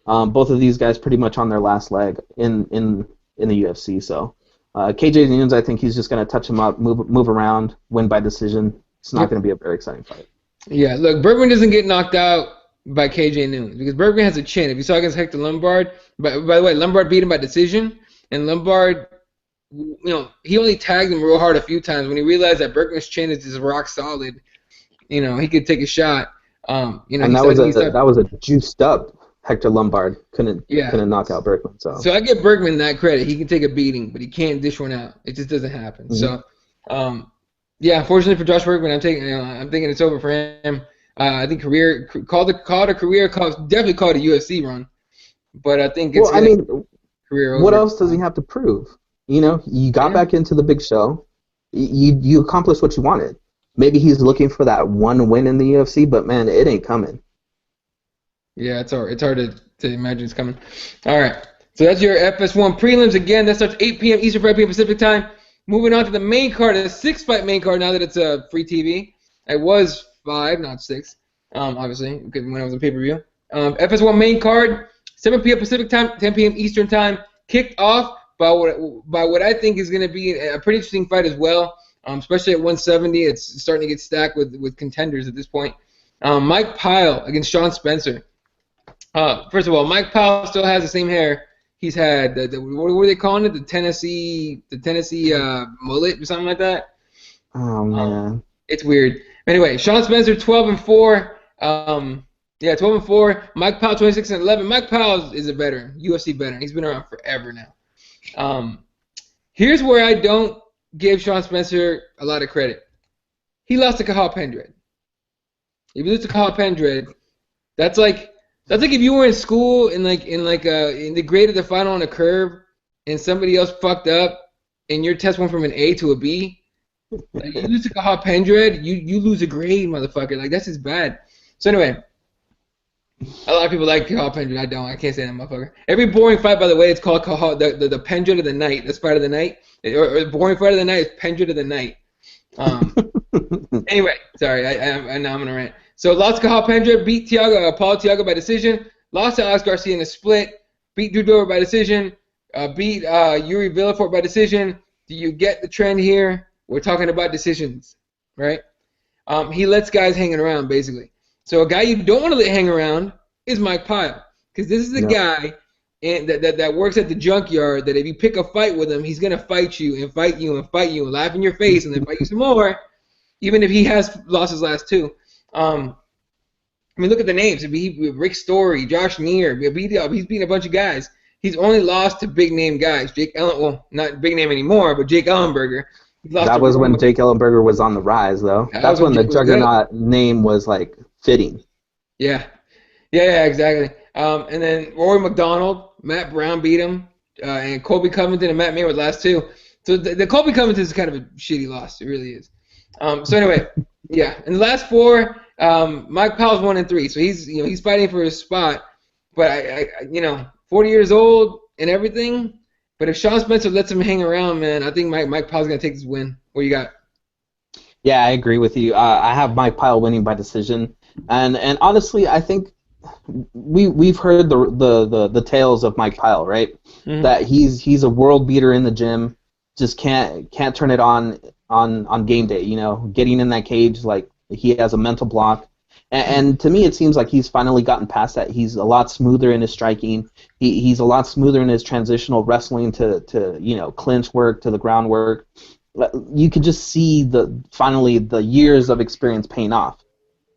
Both of these guys pretty much on their last leg in the UFC. So, KJ Noons, I think he's just going to touch him up, move around, win by decision. It's not going to be a very exciting fight. Yeah, look, Berkman doesn't get knocked out by KJ Noons because Berkman has a chin. If you saw against Hector Lombard, by the way, Lombard beat him by decision. And Lombard, he only tagged him real hard a few times. When he realized that Berkman's chin is just rock solid, he could take a shot. And that was a juiced up Hector Lombard. Couldn't knock out Berkman. So I give Berkman that credit. He can take a beating, but he can't dish one out. It just doesn't happen. Mm-hmm. So, unfortunately for Josh Berkman, I'm thinking it's over for him. I think definitely called a UFC run, but I think it's career what over. else does he have to prove? You know, you got back into the big show. You accomplished what you wanted. Maybe he's looking for that one win in the UFC, but man, it ain't coming. Yeah, it's hard. It's hard to imagine it's coming. All right. So that's your FS1 prelims. Again, that starts 8 p.m. Eastern, 5 p.m. Pacific time. Moving on to the main card, a 6-fight main card now that it's free TV. It was 5, not 6, obviously, because when I was on pay-per-view. FS1 main card, 7 p.m. Pacific time, 10 p.m. Eastern time. Kicked off by what I think is going to be a pretty interesting fight as well, especially at 170. It's starting to get stacked with contenders at this point. Mike Pyle against Sean Spencer. First of all, Mike Powell still has the same hair he's had. What were they calling it? The Tennessee mullet or something like that. Oh man, it's weird. Anyway, Sean Spencer 12-4. 12-4. Mike Powell 26-11. Mike Powell is a veteran, UFC veteran. He's been around forever now. Here's where I don't give Sean Spencer a lot of credit. He lost to Cathal Pendred. If you lose to Cathal Pendred, that's like if you were in school in the grade of the final on a curve and somebody else fucked up and your test went from an A to a B. Like, you lose to Cathal Pendred, you lose a grade, motherfucker. Like, that's just bad. So anyway, a lot of people like Cathal Pendred. I don't. I can't say that, motherfucker. Every boring fight, by the way, it's called Cathal, the Pendred of the night. That's fight of the night. Or boring fight of the night is Pendred of the night. Anyway, sorry. I now I'm gonna rant. So lost to Cathal Pendred, beat Paulo Thiago by decision. Lost to Alex Garcia in a split. Beat Drew Dober by decision. Beat Yuri Villafort by decision. Do you get the trend here? We're talking about decisions, right? He lets guys hanging around, basically. So a guy you don't want to let hang around is Mike Pyle, because this is the guy that works at the junkyard that if you pick a fight with him, he's going to fight you and fight you and fight you and laugh in your face and then fight you some more, even if he has lost his last 2. I mean, look at the names. Rick Story, Josh Neer. He's beaten a bunch of guys. He's only lost to big-name guys. Well, not big name anymore, but Jake Ellenberger. That was when Jake Ellenberger was on the rise, though. That's when the Juggernaut name was, like, fitting. Yeah, exactly. And then Rory McDonald, Matt Brown beat him, and Colby Covington and Matt Mayer were the last 2. So the Colby Covington is kind of a shitty loss. It really is. So anyway, yeah. In the last 4, Mike Powell's 1-3, so he's fighting for his spot. But I 40 years old and everything. But if Sean Spencer lets him hang around, man, I think Mike Powell's gonna take this win. What you got? Yeah, I agree with you. I have Mike Pyle winning by decision, and honestly, I think we've heard the tales of Mike Pyle, right? Mm-hmm. That he's a world beater in the gym, just can't turn it on game day. You know, getting in that cage, like he has a mental block. And to me, it seems like he's finally gotten past that. He's a lot smoother in his striking. He's a lot smoother in his transitional wrestling to clinch work, to the ground work. You could just see finally the years of experience paying off.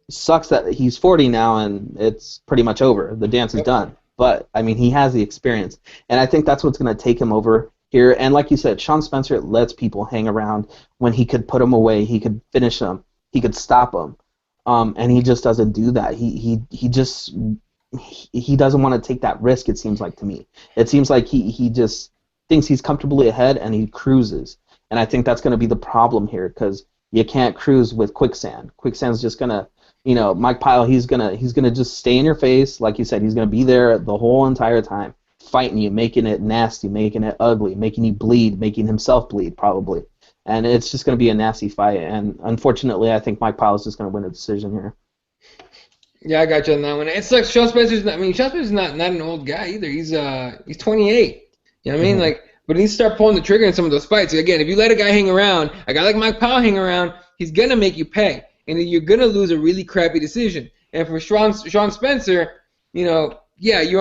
It sucks that he's 40 now and it's pretty much over. The dance is done. But, I mean, he has the experience. And I think that's what's going to take him over here. And like you said, Sean Spencer lets people hang around when he could put them away. He could finish them. He could stop them. And he just doesn't do that. He doesn't want to take that risk, it seems like to me. It seems like he just thinks he's comfortably ahead and he cruises. And I think that's going to be the problem here, because you can't cruise with quicksand. Quicksand's just going to, Mike Pyle, he's going to just stay in your face. Like you said, he's going to be there the whole entire time, fighting you, making it nasty, making it ugly, making you bleed, making himself bleed probably. And it's just going to be a nasty fight. And unfortunately, I think Mike Pyle is just going to win a decision here. Yeah, I got you on that one. It's like Sean Spencer's not an old guy either. He's 28. You know what I mean? Mm-hmm. Like, but he needs to start pulling the trigger in some of those fights. Again, if you let a guy hang around, a guy like Mike Pyle hang around, he's gonna make you pay, and then you're gonna lose a really crappy decision. And for Sean Spencer, you're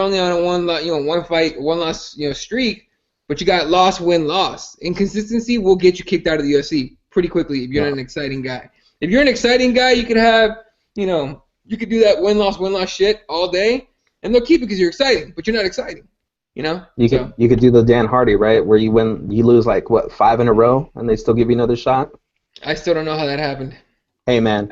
only on a one fight, one loss, streak. But you got loss, win, loss. Inconsistency will get you kicked out of the UFC pretty quickly if you're not an exciting guy. If you're an exciting guy, you could have, you could do that win-loss shit all day, and they'll keep it because you're exciting, but you're not exciting, You could do the Dan Hardy, right, where you lose 5 in a row, and they still give you another shot? I still don't know how that happened. Hey, man.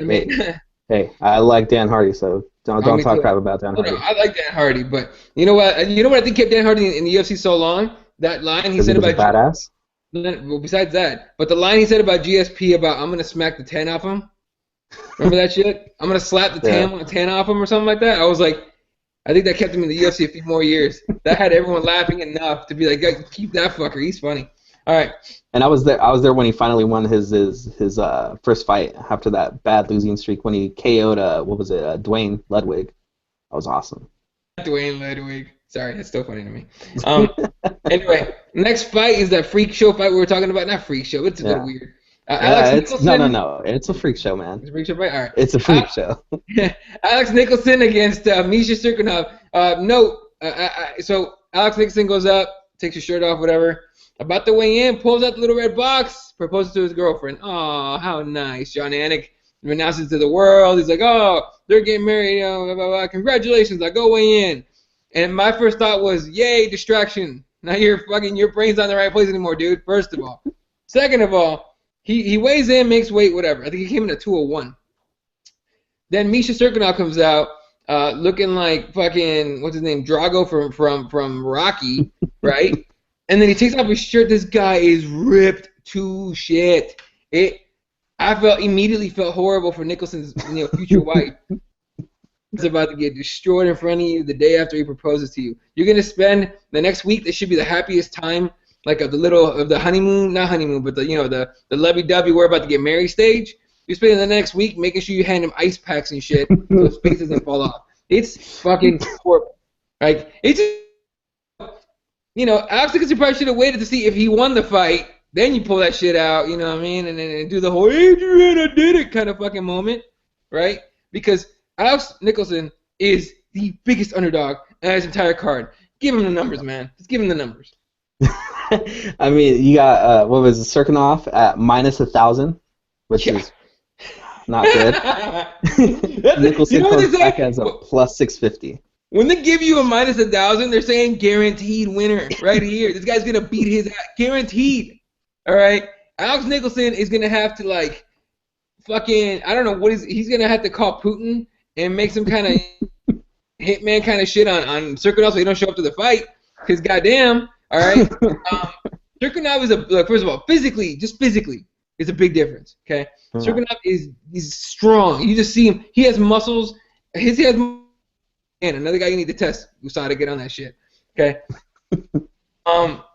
Hey, I like Dan Hardy, so Don't talk crap about Dan Hardy. No, I like Dan Hardy, but you know what? You know what I think kept Dan Hardy in the UFC so long? That line he said about badass. Well, besides that, but the line he said about GSP about I'm gonna smack the 10 off him. Remember that shit? I'm gonna slap the 10 off him or something like that. I was like, I think that kept him in the UFC a few more years. That had everyone laughing enough to be like, keep that fucker. He's funny. All right. And I was there when he finally won his first fight after that bad losing streak when he KO'd Dwayne Ludwig. That was awesome. Dwayne Ludwig. Sorry, that's still funny to me. Anyway, next fight is that freak show fight we were talking about. Not freak show. It's a little weird. Alex Nicholson. No. It's a freak show, man. It's a freak show fight? All right. It's a freak show. Alex Nicholson against Misha Cirkunov. So Alex Nicholson goes up, takes his shirt off, whatever. About to weigh in, pulls out the little red box, proposes to his girlfriend. Oh, how nice. John Anik announces to the world. He's like, oh, they're getting married. Blah, blah, blah. Congratulations. I go weigh in. And my first thought was, yay, distraction. Now your brain's not in the right place anymore, dude, first of all. Second of all, he weighs in, makes weight, whatever. I think he came in at 201. Then Misha Cirkunov comes out looking like fucking, what's his name, Drago from Rocky, right? And then he takes off his shirt. This guy is ripped to shit. I immediately felt horrible for Nicholson's future wife. He's about to get destroyed in front of you the day after he proposes to you. You're gonna spend the next week. This should be the happiest time, like of the honeymoon, not honeymoon, but the lovey-dovey we're about to get married stage. You're spending the next week making sure you hand him ice packs and shit so his face doesn't fall off. It's fucking horrible. Like it's Alex Nicholson probably should have waited to see if he won the fight. Then you pull that shit out, you know what I mean, and then do the whole Adrian, I did it kind of fucking moment, right? Because Alex Nicholson is the biggest underdog in his entire card. Give him the numbers, man. Just give him the numbers. I mean, you got what was it, Cirkunov at -1,000, which is not good. Nicholson comes back as a +650. When they give you a -1,000, they're saying guaranteed winner right here. This guy's gonna beat his ass, guaranteed. All right, Alex Nicholson is gonna have to fucking, I don't know he's gonna have to call Putin and make some kind of hitman kind of shit on Cirkunov so he don't show up to the fight. Cause goddamn, all right, Cirkunov is first of all, physically, it's a big difference. Okay, Cirkunov he's strong. You just see him. He has muscles. He has. And another guy you need to test. USADA, get on that shit. Okay.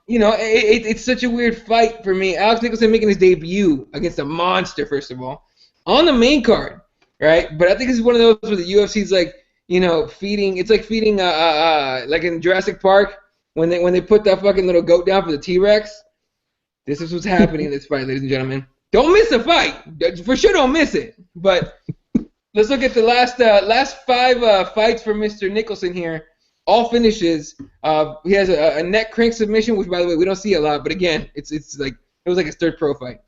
It's such a weird fight for me. Alex Nicholson making his debut against a monster, first of all, on the main card, right? But I think this is one of those where the UFC's feeding. It's like feeding like in Jurassic Park when they put that fucking little goat down for the T-Rex. This is what's happening in this fight, ladies and gentlemen. Don't miss a fight. For sure, don't miss it. But let's look at the last 5 fights for Mr. Nicholson here. All finishes. He has a neck crank submission, which, by the way, we don't see a lot. But again, it was like his third pro fight,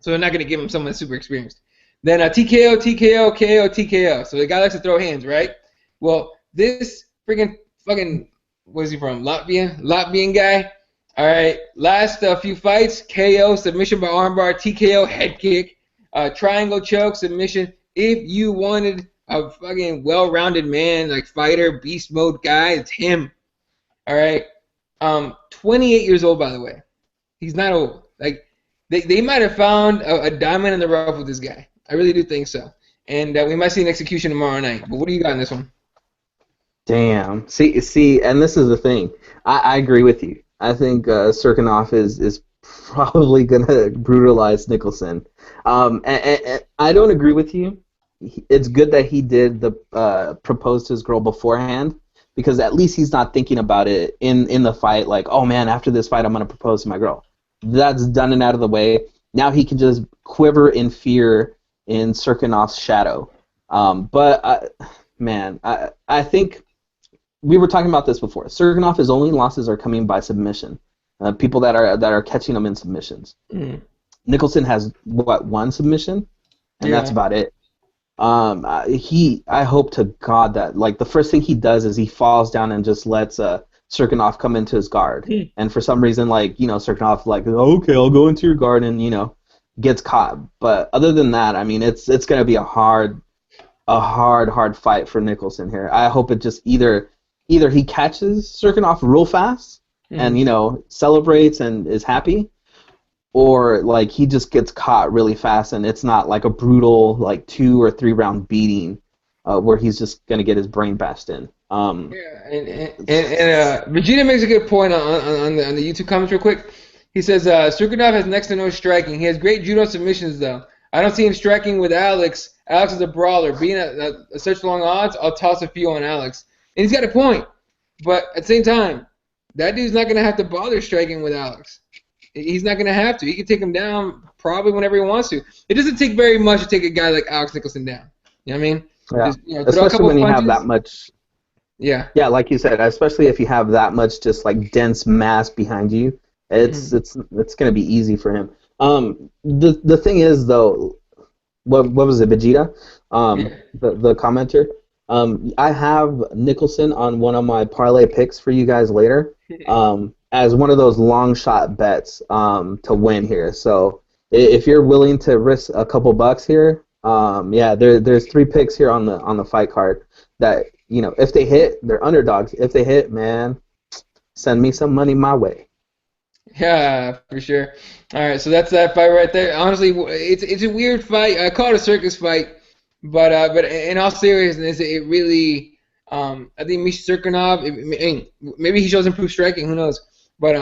so they're not gonna give him someone that's super experienced. Then TKO, TKO, KO, TKO. So the guy likes to throw hands, right? Well, this freaking fucking, where's he from? Latvian guy. All right. Last few fights: KO, submission by armbar, TKO, head kick, triangle choke, submission. If you wanted a fucking well-rounded man, like fighter, beast mode guy, it's him. All right. 28 years old, by the way. He's not old. Like they might have found a diamond in the rough with this guy. I really do think so. And we might see an execution tomorrow night. But what do you got in this one? Damn. See, and this is the thing. I agree with you. I think Cirkunov is probably gonna brutalize Nicholson. And I don't agree with you. It's good that he did propose to his girl beforehand, because at least he's not thinking about it in the fight, like, oh man, after this fight I'm gonna propose to my girl. That's done and out of the way. Now he can just quiver in fear in Cirkunov's shadow. But I think we were talking about this before. Cirkunov, his only losses are coming by submission. People that are catching him in submissions. Mm. Nicholson has one submission, and that's about it. I hope to God that the first thing he does is he falls down and just lets Cirkunov come into his guard. Mm. And for some reason, Cirkunov okay, I'll go into your guard, and gets caught. But other than that, I mean, it's gonna be a hard a hard fight for Nicholson here. I hope it just either he catches Serkinov real fast and celebrates and is happy, or like he just gets caught really fast and it's not like a brutal like 2 or 3 round beating where he's just gonna get his brain bashed in. Vegeta makes a good point on the YouTube comments real quick. He says Serkinov has next to no striking. He has great judo submissions though. I don't see him striking with Alex. Alex is a brawler. Being at such long odds, I'll toss a few on Alex. And he's got a point. But at the same time, that dude's not going to have to bother striking with Alex. He's not going to have to. He can take him down probably whenever he wants to. It doesn't take very much to take a guy like Alex Nicholson down. You know what I mean? Yeah. Just, especially when you have that much. Yeah. Yeah, like you said, especially if you have that much just like dense mass behind you, it's going to be easy for him. The thing is though, what was it, Vegeta? The commenter. I have Nicholson on one of my parlay picks for you guys later, as one of those long shot bets to win here. So if you're willing to risk a couple bucks here, there's 3 picks here on the fight card that if they hit, they're underdogs. If they hit, man, send me some money my way. Yeah, for sure. All right, so that's that fight right there. Honestly, it's a weird fight. I call it a circus fight, but in all seriousness, it really I think Misha Serkinov, maybe he shows improved striking, who knows? But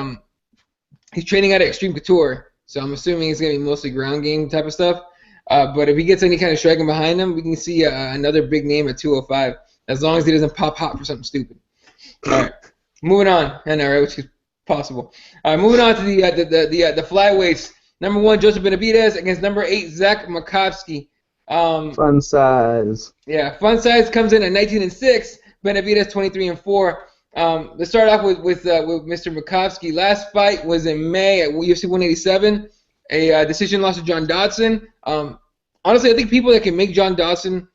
he's training at Extreme Couture, so I'm assuming it's gonna be mostly ground game type of stuff. But if he gets any kind of striking behind him, we can see another big name at 205, as long as he doesn't pop hot for something stupid. All right, moving on, which is possible. All right, moving on to the flyweights. Number 1, Joseph Benavidez against number 8, Zach Makovsky. Fun size. Yeah, fun size comes in at 19-6. Benavidez 23-4. Let's start off with Mr. Makovsky. Last fight was in May at UFC 187. A decision loss to John Dodson. Honestly, I think people that can make John Dodson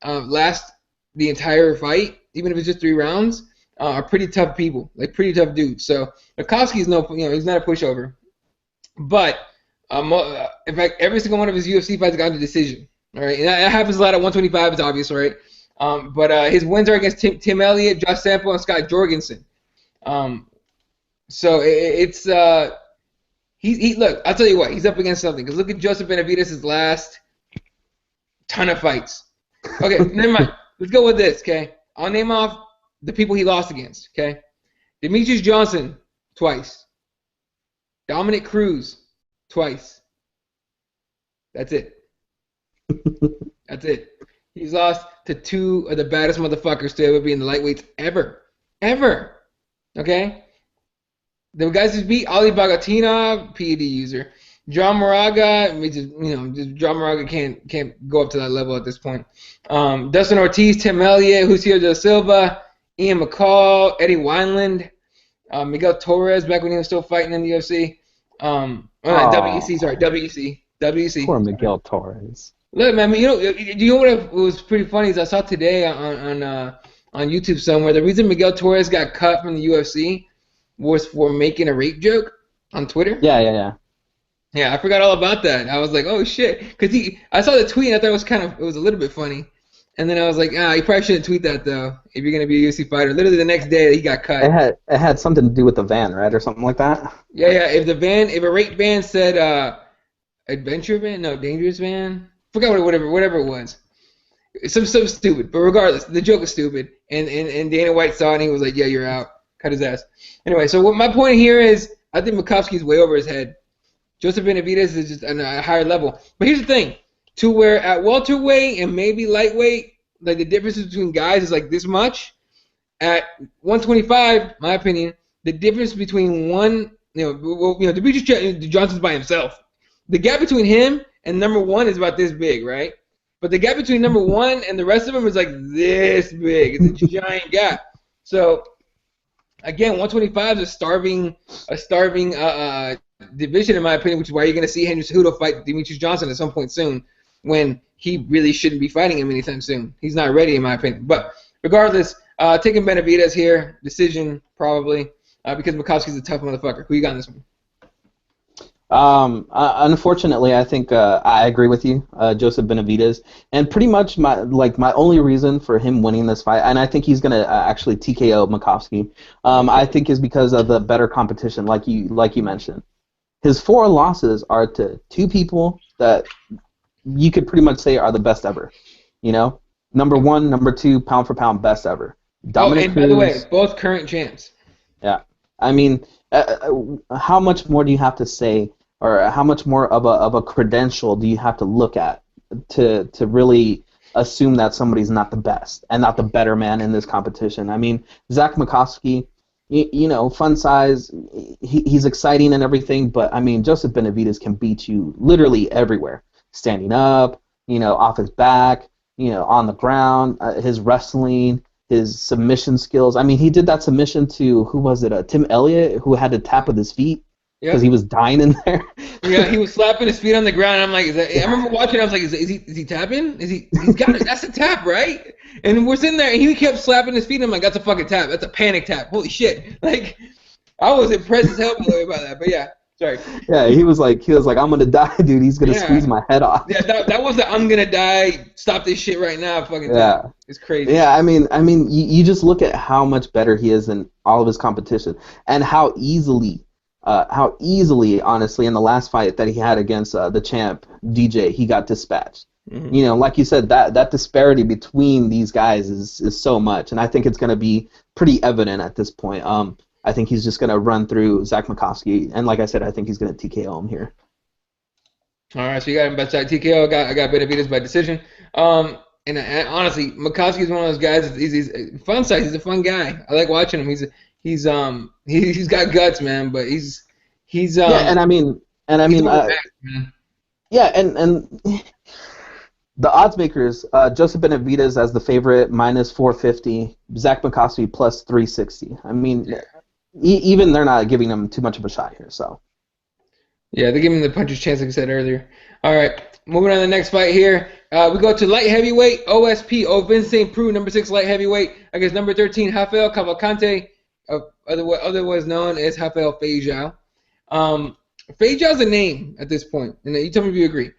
last the entire fight, even if it's just 3 rounds, are pretty tough people, like pretty tough dudes. So Makovsky's he's not a pushover. But in fact, every single one of his UFC fights got a decision. All right, and that happens a lot at 125. It's obvious, right? But his wins are against Tim Elliott, Josh Sample, and Scott Jorgensen. So it's look. I'll tell you what, he's up against something. Because look at Joseph Benavidez' last ton of fights. Okay, never mind. Let's go with this. Okay, I'll name off the people he lost against. Okay, Demetrius Johnson twice. Dominic Cruz twice. That's it. That's it. He's lost to 2 of the baddest motherfuckers to ever be in the lightweights ever. Okay? The guys who beat Ali Bagatina, PED user. John Moraga, John Moraga can't go up to that level at this point. Dustin Ortiz, Tim Elliott, Julio Da Silva, Ian McCall, Eddie Wineland, Miguel Torres back when he was still fighting in the UFC. WEC. Poor Miguel Torres. Look, man, you know what was pretty funny is I saw today on YouTube somewhere the reason Miguel Torres got cut from the UFC was for making a rape joke on Twitter. Yeah. Yeah, I forgot all about that. I was like, oh shit, because I saw the tweet and I thought it was a little bit funny, and then I was like, you probably shouldn't tweet that though if you're gonna be a UFC fighter. Literally the next day he got cut. It had something to do with the van, right, or something like that. Yeah. If a rape van said adventure van, no, dangerous van. Forgot whatever it was. Some stupid, but regardless, the joke is stupid. And Dana White saw it and he was like, yeah, you're out. Cut his ass. Anyway, so what my point here is, I think Makovsky's way over his head. Joseph Benavidez is just on a higher level. But here's the thing, to where at welterweight and maybe lightweight, like the difference between guys is like this much. At 125, my opinion, the difference between Demetrius Johnson's by himself. The gap between him and number 1 is about this big, right? But the gap between number 1 and the rest of them is like this big. It's a giant gap. So again, 125 is a starving division in my opinion, which is why you're going to see Henry Cejudo fight Demetrius Johnson at some point soon, when he really shouldn't be fighting him anytime soon. He's not ready, in my opinion. But regardless, taking Benavidez here, decision probably, because Makovsky's a tough motherfucker. Who you got in this one? Unfortunately, I think I agree with you, Joseph Benavidez, and pretty much my only reason for him winning this fight, and I think he's gonna actually TKO Makovsky, I think is because of the better competition, like you mentioned. His four losses are to two people that you could pretty much say are the best ever. You know, number one, number two, pound for pound, best ever. Oh, Dominic and by the way, Cruz. both current champs. Yeah, I mean, how much more do you have to say, or how much more of a credential do you have to look at to really assume that somebody's not the best and not the better man in this competition? I mean, Zach Makovsky, you know, fun size, he's exciting and everything, but I mean, Joseph Benavidez can beat you literally everywhere, standing up, you know, off his back, you know, on the ground, his wrestling, his submission skills. I mean, he did that submission to, who was it, Tim Elliott, who had to tap with his feet because he was dying in there. Yeah, he was slapping his feet on the ground. And I'm like, I remember watching. I was like, is he tapping? He's got it. That's a tap, right? And we're sitting there, and he kept slapping his feet. And I'm like, that's a fucking tap. That's a panic tap. Holy shit! Like, I was impressed as hell by the way about that. But yeah, sorry. Yeah, he was like, I'm gonna die, dude. He's gonna squeeze my head off. Yeah, that was the I'm gonna die. Stop this shit right now. Fucking tap. It's crazy. Yeah, I mean, you just look at how much better he is than all of his competition, and how easily, honestly, in the last fight that he had against the champ DJ, he got dispatched. Mm-hmm. You know, like you said, that disparity between these guys is so much, and I think it's going to be pretty evident at this point. I think he's just going to run through Zach Makovsky, and like I said, I think he's going to TKO him here. All right, so you got him by TKO. I got Benavidez by decision. And honestly, Makovsky is one of those guys. He's fun size. He's a fun guy. I like watching him. He's got guts, man. But he's yeah, and I mean, yeah, and the odds makers, Joseph Benavidez as the favorite minus 450, Zach Makovsky plus 360. I mean, even they're not giving him too much of a shot here. So yeah, they're giving him the puncher's chance, like I said earlier. All right, moving on to the next fight here. We go to light heavyweight, OSP, Ovin St. Preux, number 6 light heavyweight, against number 13, Rafael Cavalcante, otherwise known as Rafael Feijão. Feijão's a name at this point, and you tell me if you agree.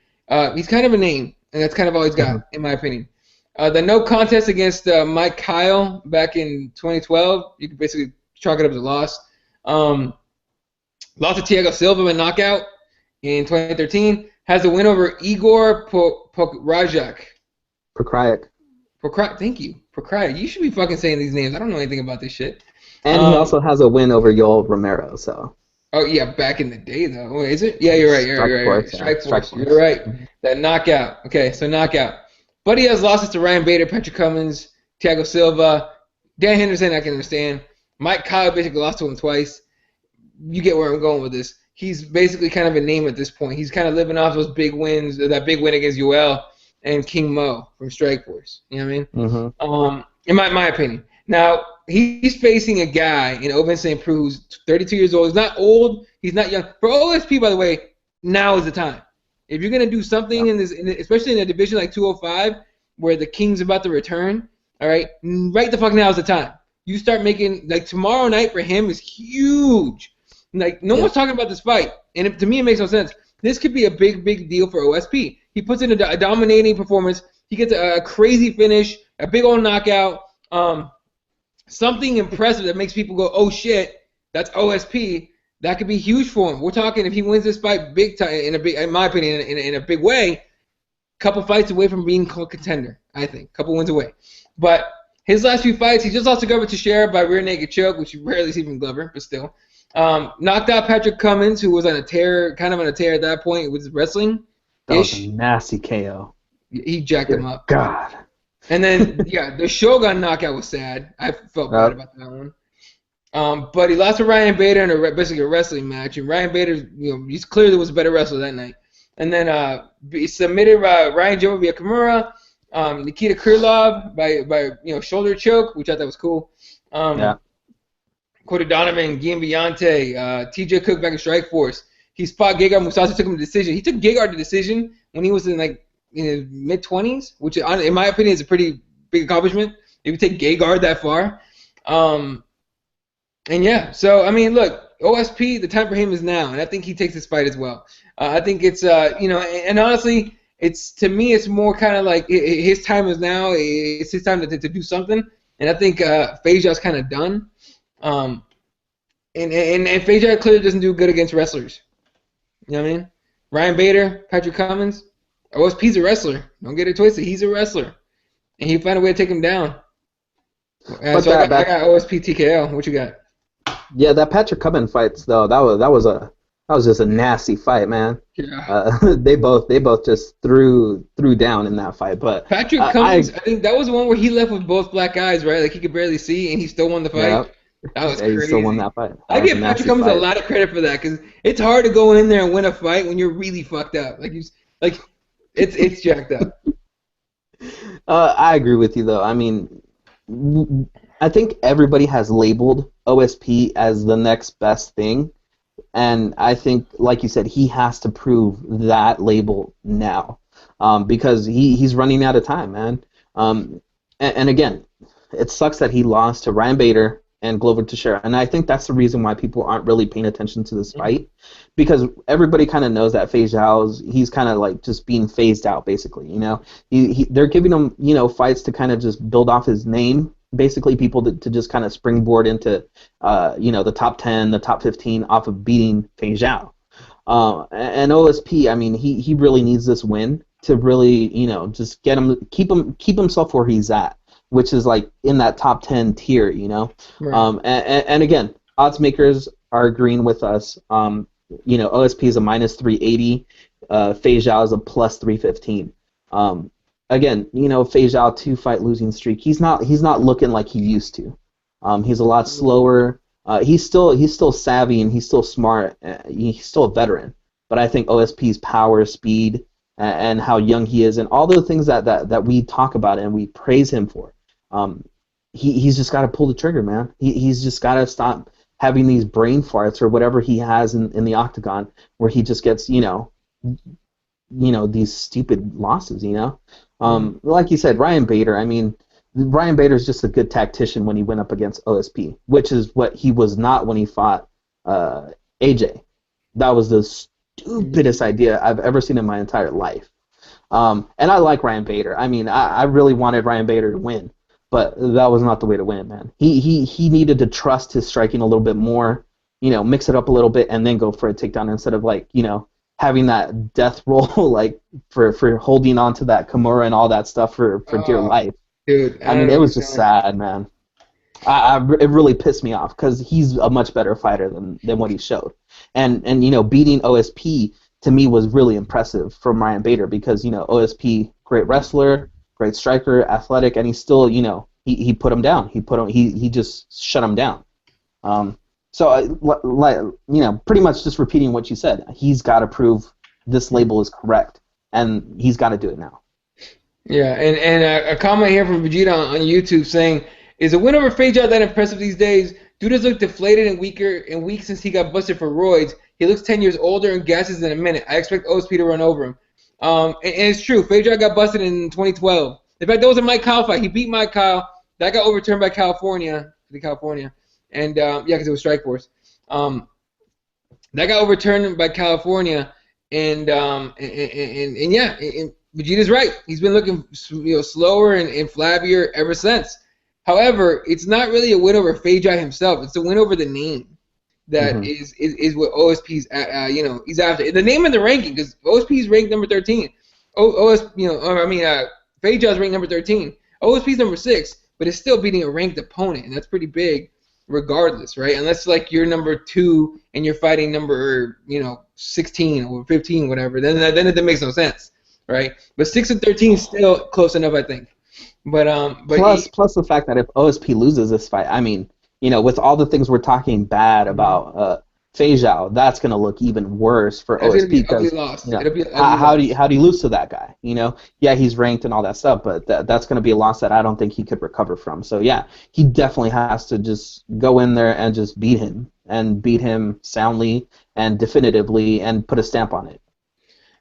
He's kind of a name, and that's kind of all he's got, in my opinion. The no contest against Mike Kyle back in 2012, you can basically chalk it up as a loss. Lost to Thiago Silva in knockout in 2013. Has a win over Igor Pokrajak. Thank you. Pokrajak. You should be fucking saying these names. I don't know anything about this shit. And he also has a win over Yoel Romero. So. Oh yeah, back in the day though. Oh, is it? Yeah, you're right. You're right. Strikeforce. You're right. That knockout. Okay, so knockout. But he has losses to Ryan Bader, Patrick Cummins, Thiago Silva, Dan Henderson. I can understand. Mike Kyle basically lost to him twice. You get where I'm going with this. He's basically kind of a name at this point. He's kind of living off those big wins, that big win against Yoel and King Mo from Strikeforce. You know what I mean? Mm-hmm. In my opinion. Now, he's facing a guy in Ovin St. Preux who's 32 years old. He's not old. He's not young. For OSP, by the way, now is the time. If you're going to do something in this, especially in a division like 205 where the King's about to return, all right, right the fuck now is the time. You start making, like, tomorrow night for him is huge. Like, no one's talking about this fight. And to me, it makes no sense. This could be a big, big deal for OSP. He puts in a dominating performance. He gets a crazy finish, a big old knockout, something impressive that makes people go, oh, shit, that's OSP. That could be huge for him. We're talking if he wins this fight big time, in my opinion, in a big way, couple fights away from being called contender, I think. Couple wins away. But his last few fights, he just lost to Glover Teixeira by rear naked choke, which you rarely see from Glover, but still. Knocked out Patrick Cummins, who was on a tear, kind of on a tear at that point with wrestling. That was a nasty KO. He jacked him up. God. And then, the Shogun knockout was sad. I felt bad about that one. But he lost to Ryan Bader in basically a wrestling match. And Ryan Bader, he's clearly was a better wrestler that night. And then he submitted Ryan Joe via Kimura, Nikita Krylov by shoulder choke, which I thought was cool. Cody Donovan, Guillaume Billante, T.J. Cook back in Strikeforce. He spot Gegard Mousasi, took him to decision. He took Gegard to decision when he was in his mid-20s, which in my opinion is a pretty big accomplishment. If you take Gegard that far. So, I mean, look, OSP, the time for him is now, and I think he takes this fight as well. I think it's and honestly, it's to me, it's more kind of like his time is now. It's his time to do something, and I think Feijai's kind of done. And Feijai clearly doesn't do good against wrestlers. You know what I mean? Ryan Bader, Patrick Cummins, OSP's a wrestler. Don't get it twisted. He's a wrestler, and he find a way to take him down. So I got OSP TKO. What you got? Yeah, that Patrick Cummins fights though, that was just a nasty fight, man. Yeah. They both just threw down in that fight. But Patrick Cummins, I think that was one where he left with both black eyes, right? Like he could barely see, and he still won the fight. Yeah. That was crazy. He still won that fight. I give Patrick Cummins a lot of credit for that because it's hard to go in there and win a fight when you're really fucked up. It's jacked up. I agree with you though. I mean, I think everybody has labeled OSP as the next best thing, and I think, like you said, he has to prove that label now, because he's running out of time, man. And again, it sucks that he lost to Ryan Bader and Glover Teixeira, and I think that's the reason why people aren't really paying attention to this fight, because everybody kind of knows that he's kind of like just being phased out, basically. You know, they're giving him fights to kind of just build off his name. Basically, people to just kind of springboard into, the top 10, the top 15 off of beating Feijai. And OSP, I mean, he really needs this win to really, just get him, keep himself where he's at, which is like in that top 10 tier, Right. And again, odds makers are agreeing with us. OSP is a minus 380, Feijai is a plus 315. Again, Feijai 2-fight losing streak. He's not looking like he used to. He's a lot slower. He's still savvy and he's still smart. He's still a veteran. But I think OSP's power, speed, and how young he is, and all the things that we talk about and we praise him for. He's just got to pull the trigger, man. He's just got to stop having these brain farts or whatever he has in the octagon, where he just gets these stupid losses. Like you said, Ryan Bader. I mean, Ryan Bader's just a good tactician when he went up against OSP, which is what he was not when he fought AJ. That was the stupidest idea I've ever seen in my entire life. And I like Ryan Bader. I mean, I really wanted Ryan Bader to win, but that was not the way to win, man. He needed to trust his striking a little bit more, mix it up a little bit, and then go for a takedown instead of having that death roll like for holding on to that Kimura and all that stuff for dear life. Dude, I mean, it was just sad, man. It really pissed me off because he's a much better fighter than what he showed. And beating OSP to me was really impressive from Ryan Bader because, OSP, great wrestler, great striker, athletic, and he still, he put him down. He just shut him down. So, pretty much just repeating what you said. He's got to prove this label is correct, and he's got to do it now. Yeah, and a comment here from Vegeta on YouTube saying, is a win over Feijai that impressive these days? Dude has looked deflated and weak since he got busted for roids. He looks 10 years older and gasses in a minute. I expect OSP to run over him. And it's true. Feijai got busted in 2012. In fact, that was a Mike Kyle fight. He beat Mike Kyle. That got overturned by California. And, because it was Strikeforce. That got overturned by California. And Vegeta's right. He's been looking slower and flabbier ever since. However, it's not really a win over Feijai himself. It's a win over the name that is what OSP's he's after. The name in the ranking, because OSP's ranked number 13. Feijai's ranked number 13. OSP's number 6, but it's still beating a ranked opponent, and that's pretty big regardless, right? Unless you're number 2 and you're fighting number 16 or 15, whatever, then it makes no sense, right? But 6 and 13 is still close enough, I think. But plus the fact that if OSP loses this fight, I mean, with all the things we're talking bad about Feijai, that's going to look even worse for OSP because how do you lose to that guy? Yeah, he's ranked and all that stuff, but that's going to be a loss that I don't think he could recover from. So yeah, he definitely has to just go in there and just beat him soundly and definitively and put a stamp on it.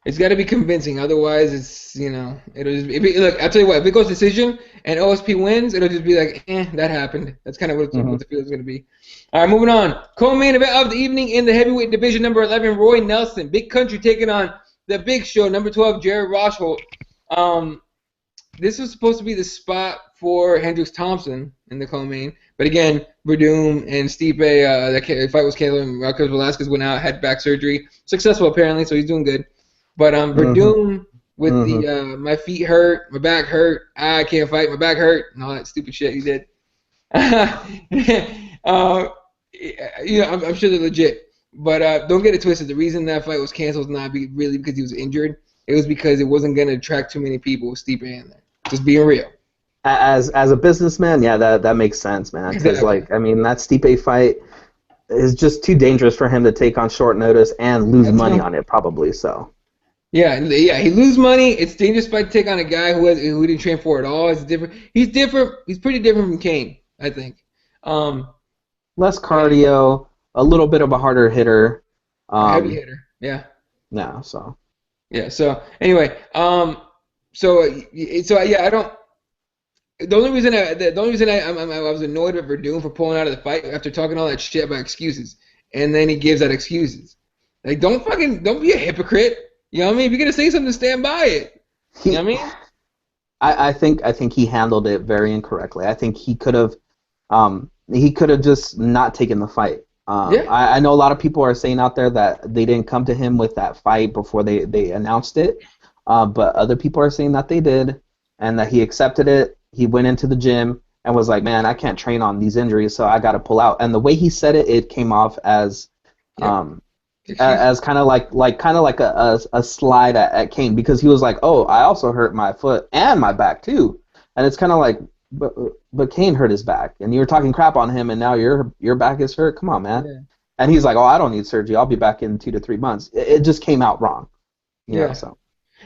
It's got to be convincing. Otherwise, it's it'll just look. I'll tell you what. If it goes decision and OSP wins, it'll just be like, that happened. That's kind of what the feel is going to be. All right, moving on. Co-main event of the evening in the heavyweight division, number 11, Roy Nelson, Big Country taking on the Big Show, number 12, Jared Rosholt. This was supposed to be the spot for Hendricks Thompson in the co-main, but again, Verdum and Stipe, that fight was canceled. And Marcos Velasquez went out, had back surgery, successful apparently, so he's doing good. But Verdum with the my feet hurt, my back hurt, I can't fight, my back hurt, and all that stupid shit he did. I'm sure they're legit. But don't get it twisted. The reason that fight was canceled was not really because he was injured. It was because it wasn't going to attract too many people with Stipe in there. Just being real. As a businessman, yeah, that makes sense, man. Because that Stipe fight is just too dangerous for him to take on short notice and lose money on it, probably. So. Yeah, he loses money. It's dangerous fight to take on a guy who didn't train for it at all. It's different. He's different. He's pretty different from Kane, I think. Less cardio, a little bit of a harder hitter. Heavy hitter. Yeah. No, so. Yeah. So anyway, I don't. The only reason I was annoyed with Verdum for pulling out of the fight after talking all that shit about excuses, and then he gives out excuses. Like, don't be a hypocrite. You know what I mean? If you're gonna say something, stand by it. You know what I mean? I think he handled it very incorrectly. I think he could have just not taken the fight. I know a lot of people are saying out there that they didn't come to him with that fight before they announced it, but other people are saying that they did, and that he accepted it. He went into the gym and was like, "Man, I can't train on these injuries, so I got to pull out." And the way he said it, it came off as as kind of like a slide at Kane, because he was like, "Oh, I also hurt my foot and my back too," and it's kind of like, but Kane hurt his back, and you were talking crap on him, and now your back is hurt. Come on, man. Yeah. And he's like, "Oh, I don't need surgery. I'll be back in 2 to 3 months." It just came out wrong. You know, so.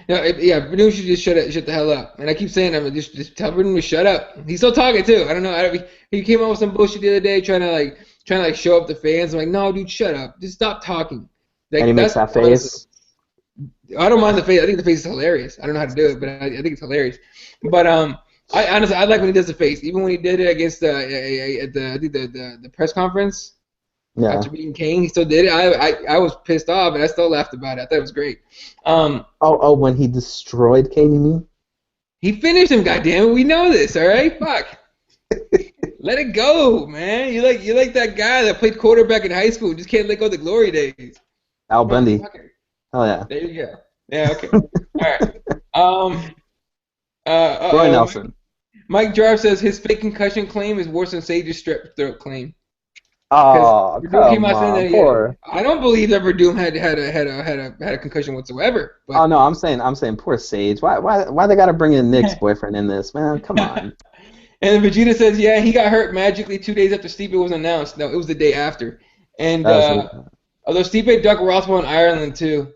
Verdum should just shut the hell up. And I keep saying, just tell Verdum to shut up. He's still talking too. I don't know. He came out with some bullshit the other day, trying to show up the fans. I'm like, no, dude, shut up. Just stop talking. Like, and he makes that face. I don't mind the face. I think the face is hilarious. I don't know how to do it, but I think it's hilarious. But I honestly like when he does the face. Even when he did it against the press conference. Yeah. After beating Kane, he still did it. I was pissed off, and I still laughed about it. I thought it was great. When he destroyed Kane, you mean? He finished him, goddammit. We know this, all right? Fuck. Let it go, man. You like that guy that played quarterback in high school. Just can't let go of the glory days. Al Bundy. Oh yeah. There you go. Yeah. Okay. All right. Roy Nelson. Mike Jarve says his fake concussion claim is worse than Sage's strep throat claim. Oh, come on, poor. I don't believe that Verdum had a concussion whatsoever. But. Oh no, I'm saying poor Sage. Why they gotta bring in Nick's boyfriend in this, man? Come on. And Vegeta says, yeah, he got hurt magically 2 days after Stipe was announced. No, it was the day after. And although Stipe ducked Rothwell in Ireland too.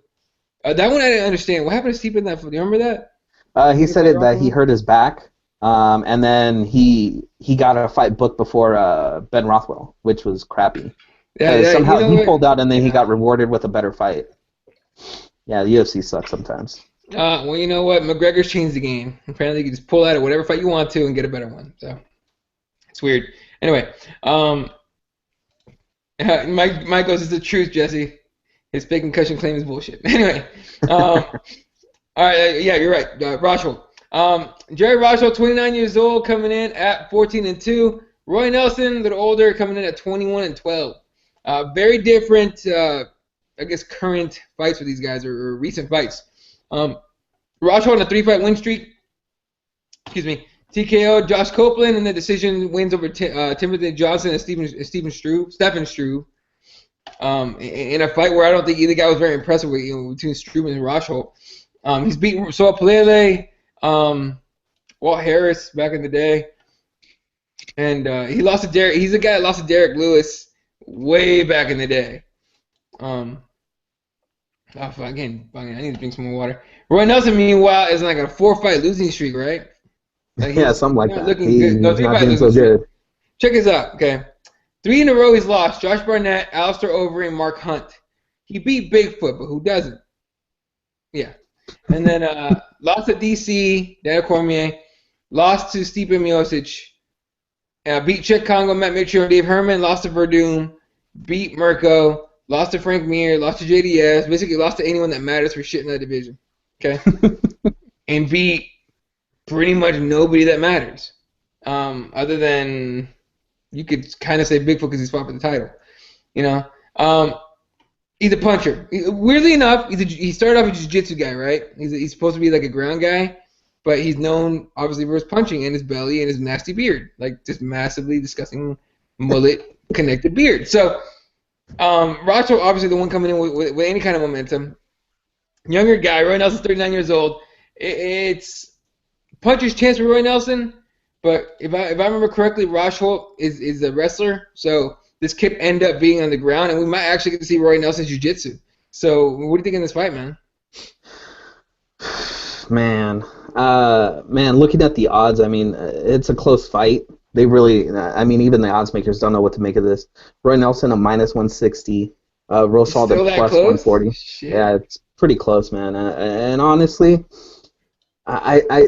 That one I didn't understand. What happened to Stipe in that? Do you remember that? He said that he hurt his back. And then he got a fight booked before Ben Rothwell, which was crappy. Yeah, somehow he pulled out, and then he got rewarded with a better fight. Yeah, the UFC sucks sometimes. Well, you know what? McGregor's changed the game. Apparently, you can just pull out of whatever fight you want to and get a better one. So it's weird. Anyway, Mike goes, "It's the truth, Jesse. His fake concussion claim is bullshit." Anyway, all right, yeah, you're right. Rosholt. Jerry Rosholt, 29 years old, coming in at 14-2. Roy Nelson, a little older, coming in at 21-12. Very different, I guess, current fights for these guys, or recent fights. Rosholt on a 3-fight win streak. Excuse me. TKO Josh Copeland, and the decision wins over Timothy Johnson and Stephen Struve. In a fight where I don't think either guy was very impressive with, between Struve and Rosholt. He's beaten Saul Pelele. Walt Harris back in the day, and he lost to Derek. He's the guy that lost to Derek Lewis way back in the day. Again, I need to drink some more water. Roy Nelson, meanwhile, is like a 4-fight losing streak, right? Like yeah, something like that. Looking good. No, 3-fight losing streak. Check this out, okay? 3 in a row he's lost. Josh Barnett, Alistair Overeem, and Mark Hunt. He beat Bigfoot, but who doesn't? Yeah. And then lost to DC, Daniel Cormier. Lost to Stipe Miocic. Beat Chick Congo, Matt Mitchell, Dave Herman. Lost to Verdum. Beat Mirko. Lost to Frank Mir. Lost to JDS. Basically lost to anyone that matters for shit in that division. Okay? And beat pretty much nobody that matters. Other than you could kind of say Bigfoot because he's fought for the title. You know? He's a puncher. Weirdly enough, he started off a jiu-jitsu guy, right? He's supposed to be like a ground guy, but he's known obviously for his punching and his belly and his nasty beard, like just massively disgusting mullet connected beard. So Racho obviously the one coming in with any kind of momentum. Younger guy, Roy Nelson's 39 years old. It's puncher's chance for Roy Nelson, but if I remember correctly, Racho is a wrestler, so this could end up being on the ground, and we might actually get to see Roy Nelson's jiu-jitsu. So what do you think in this fight, man? Man, looking at the odds, I mean, it's a close fight. They really, I mean, even the odds makers don't know what to make of this. Roy Nelson a -160, Roshalden plus 140. Shit. Yeah, it's pretty close, man. And honestly, I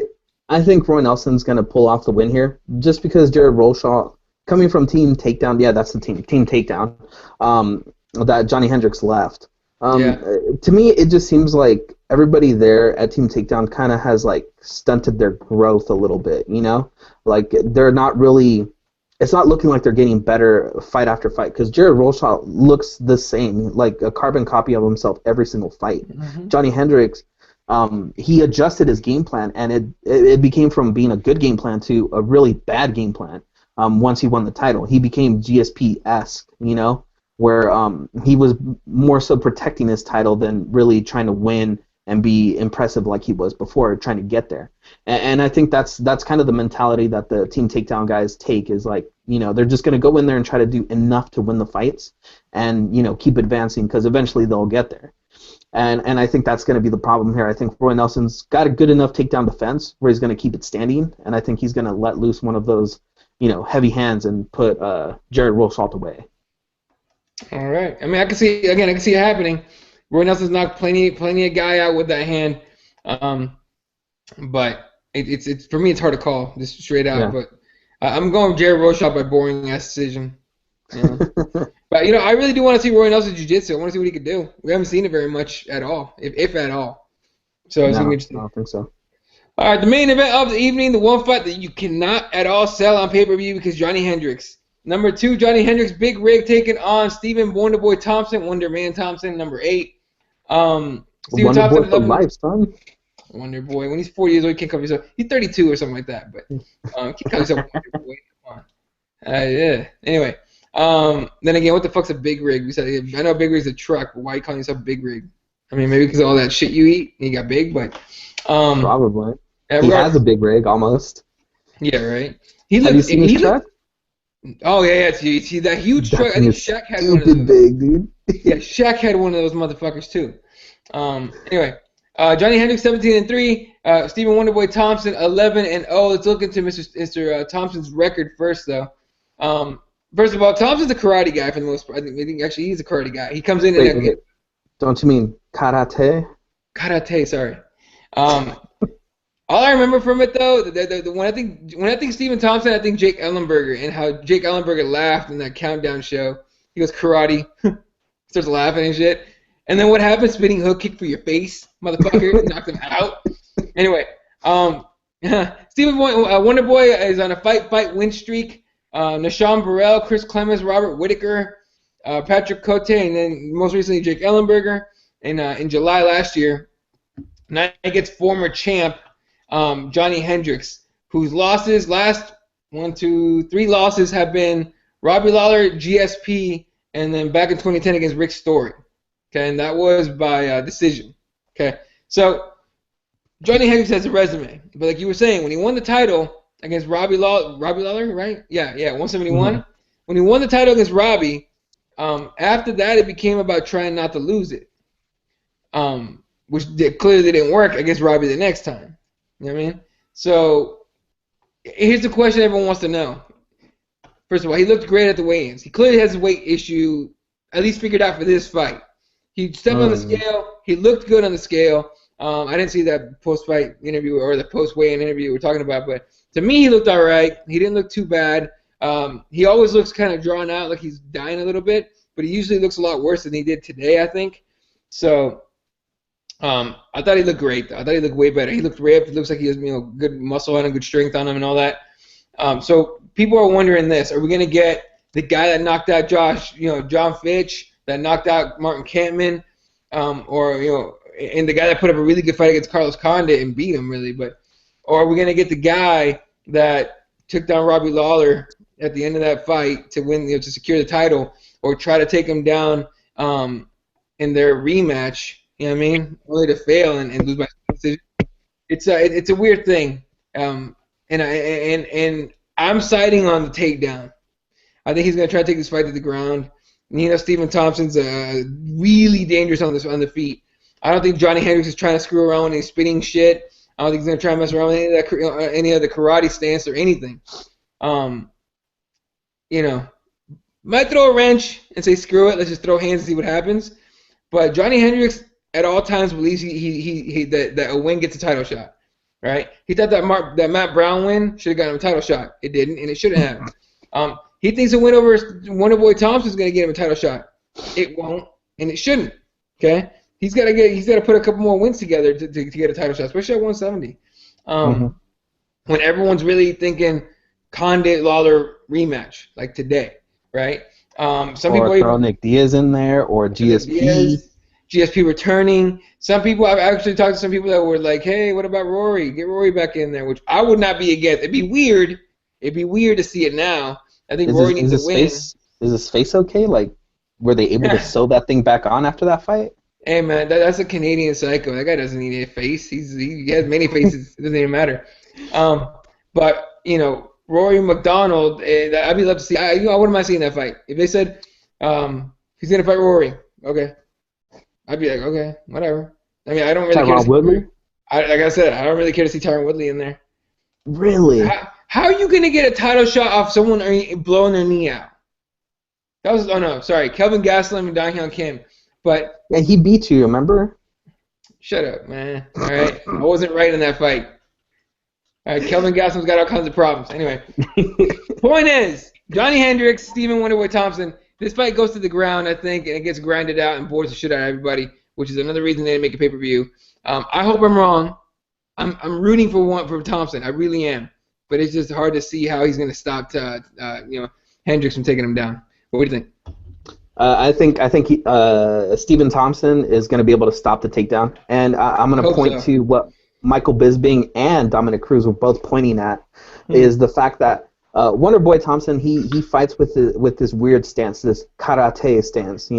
think Roy Nelson's gonna pull off the win here, just because Jared Roshaw, coming from Team Takedown, yeah, that's the Team Takedown, that Johnny Hendricks left. To me, it just seems like everybody there at Team Takedown kind of has like stunted their growth a little bit, you know? Like they're not really, it's not looking like they're getting better fight after fight, because Jared Roshaw looks the same, like a carbon copy of himself every single fight. Mm-hmm. Johnny Hendricks, he adjusted his game plan, and it became from being a good game plan to a really bad game plan. Once he won the title, he became GSP-esque, you know, where he was more so protecting his title than really trying to win and be impressive like he was before, trying to get there. And I think that's kind of the mentality that the Team Takedown guys take, is like, you know, they're just going to go in there and try to do enough to win the fights and, you know, keep advancing, because eventually they'll get there. And I think that's going to be the problem here. I think Roy Nelson's got a good enough takedown defense where he's going to keep it standing, and I think he's going to let loose one of those, you know, heavy hands and put Jared Roshaw away. All right. I mean, I can see it happening. Roy Nelson's knocked plenty of guy out with that hand, but it's for me it's hard to call just straight out. Yeah. But I'm going Jared Roshaw by boring ass decision. You know? But you know, I really do want to see Roy Nelson's jiu-jitsu. I want to see what he could do. We haven't seen it very much at all, if at all. So it's gonna be interesting. I don't think so. All right, the main event of the evening, the one fight that you cannot at all sell on pay-per-view because Johnny Hendricks. Number 2, Johnny Hendricks, big rig, taking on Stephen Wonderboy Thompson, Wonder Man Thompson, number 8. Stephen Wonder Thompson, Boy for life, son. Wonder Boy. When he's 40 years old, he can't call himself. He's 32 or something like that, but can't call himself Wonder Boy. Come on. Yeah. Anyway, then again, what the fuck's a big rig? I know big rig's a truck, but why are you calling yourself big rig? I mean, maybe because of all that shit you eat, and you got big, but probably. He has a big rig, almost. Yeah, right. Have you seen his truck? Oh yeah. See that huge truck? I think Shaq had one of those. Big, dude. Yeah, Shaq had one of those motherfuckers too. Anyway, Johnny Hendricks 17-3. Stephen Wonderboy Thompson 11-0. Let's look into Mr. Thompson's record first, though. First of all, Thompson's a karate guy for the most part. I think actually he's a karate guy. He comes in and don't you mean karate? Karate, sorry. All I remember from it though, when I think Stephen Thompson, I think Jake Ellenberger, and how Jake Ellenberger laughed in that countdown show. He goes karate, starts laughing and shit, and then what happens? Spinning hook kick for your face, motherfucker, knocked him out. Anyway, Stephen Wonderboy is on a fight win streak. Nashawn Burrell, Chris Clemens, Robert Whitaker, Patrick Cote, and then most recently Jake Ellenberger. In July last year, now he gets former champ. Johnny Hendricks, whose losses, last 3 losses have been Robbie Lawler, GSP, and then back in 2010 against Rick Story. Okay, and that was by decision. Okay, so Johnny Hendricks has a resume, but like you were saying, when he won the title against Robbie Lawler, right? Yeah, 171. Mm-hmm. When he won the title against Robbie, after that it became about trying not to lose it, which clearly didn't work against Robbie the next time. You know what I mean? So here's the question everyone wants to know. First of all, he looked great at the weigh-ins. He clearly has a weight issue, at least figured out for this fight. He stepped on the scale. He looked good on the scale. I didn't see that post-fight interview or the post-weigh-in interview we're talking about, but to me, he looked all right. He didn't look too bad. He always looks kind of drawn out, like he's dying a little bit, but he usually looks a lot worse than he did today, I think. So I thought he looked great. I thought he looked way better. He looked ripped. It looks like he has good muscle on him, good strength on him, and all that. So people are wondering this: are we gonna get the guy that knocked out John Fitch, that knocked out Martin Kampmann, and the guy that put up a really good fight against Carlos Condit and beat him really, or are we gonna get the guy that took down Robbie Lawler at the end of that fight to win, to secure the title, or try to take him down in their rematch? You know what I mean? Only to fail and lose by decision. It's a weird thing, and I'm siding on the takedown. I think he's gonna try to take this fight to the ground. Stephen Thompson's really dangerous on the feet. I don't think Johnny Hendricks is trying to screw around when he's spinning shit. I don't think he's gonna try and mess around with any of the karate stance or anything. Might throw a wrench and say screw it, let's just throw hands and see what happens. But Johnny Hendricks at all times believes that a win gets a title shot, right? He thought that Matt Brown win should have gotten him a title shot. It didn't, and it shouldn't have. He thinks a win over Wonderboy Thompson is going to get him a title shot. It won't, and it shouldn't. Okay, he's got to put a couple more wins together to get a title shot, especially at 170. When everyone's really thinking Condit Lawler rematch like today, right? Some people throw Nick Diaz in there, or GSP. GSP returning. Some people, I've actually talked to some people that were like, hey, what about Rory? Get Rory back in there, which I would not be against. It'd be weird. It'd be weird to see it now. I think Rory needs to win. Is his face okay? Like, were they able to sew that thing back on after that fight? Hey, man, that's a Canadian psycho. That guy doesn't need a face. He has many faces. It doesn't even matter. But, Rory McDonald, I'd be love to see. I wouldn't mind seeing that fight. If they said he's going to fight Rory, okay. I'd be like, okay, whatever. I mean, I don't really care to see Woodley? Like I said, I don't really care to see Tyron Woodley in there. Really? How are you going to get a title shot off someone blowing their knee out? Kelvin Gastelum and Dong-Hyun Kim. But yeah, he beat you, remember? Shut up, man. All right? I wasn't right in that fight. All right, Kelvin Gastelum's got all kinds of problems. Anyway, point is, Johnny Hendricks, Stephen Wonderboy Thompson, this fight goes to the ground, I think, and it gets grinded out and bores the shit out of everybody, which is another reason they didn't make a pay-per-view. I hope I'm wrong. I'm rooting for Thompson. I really am. But it's just hard to see how he's going to stop Hendricks from taking him down. What do you think? I think Stephen Thompson is going to be able to stop the takedown, and I'm going to point to what Michael Bisping and Dominic Cruz were both pointing at, is the fact that Wonderboy Thompson he fights with this weird stance, this karate stance,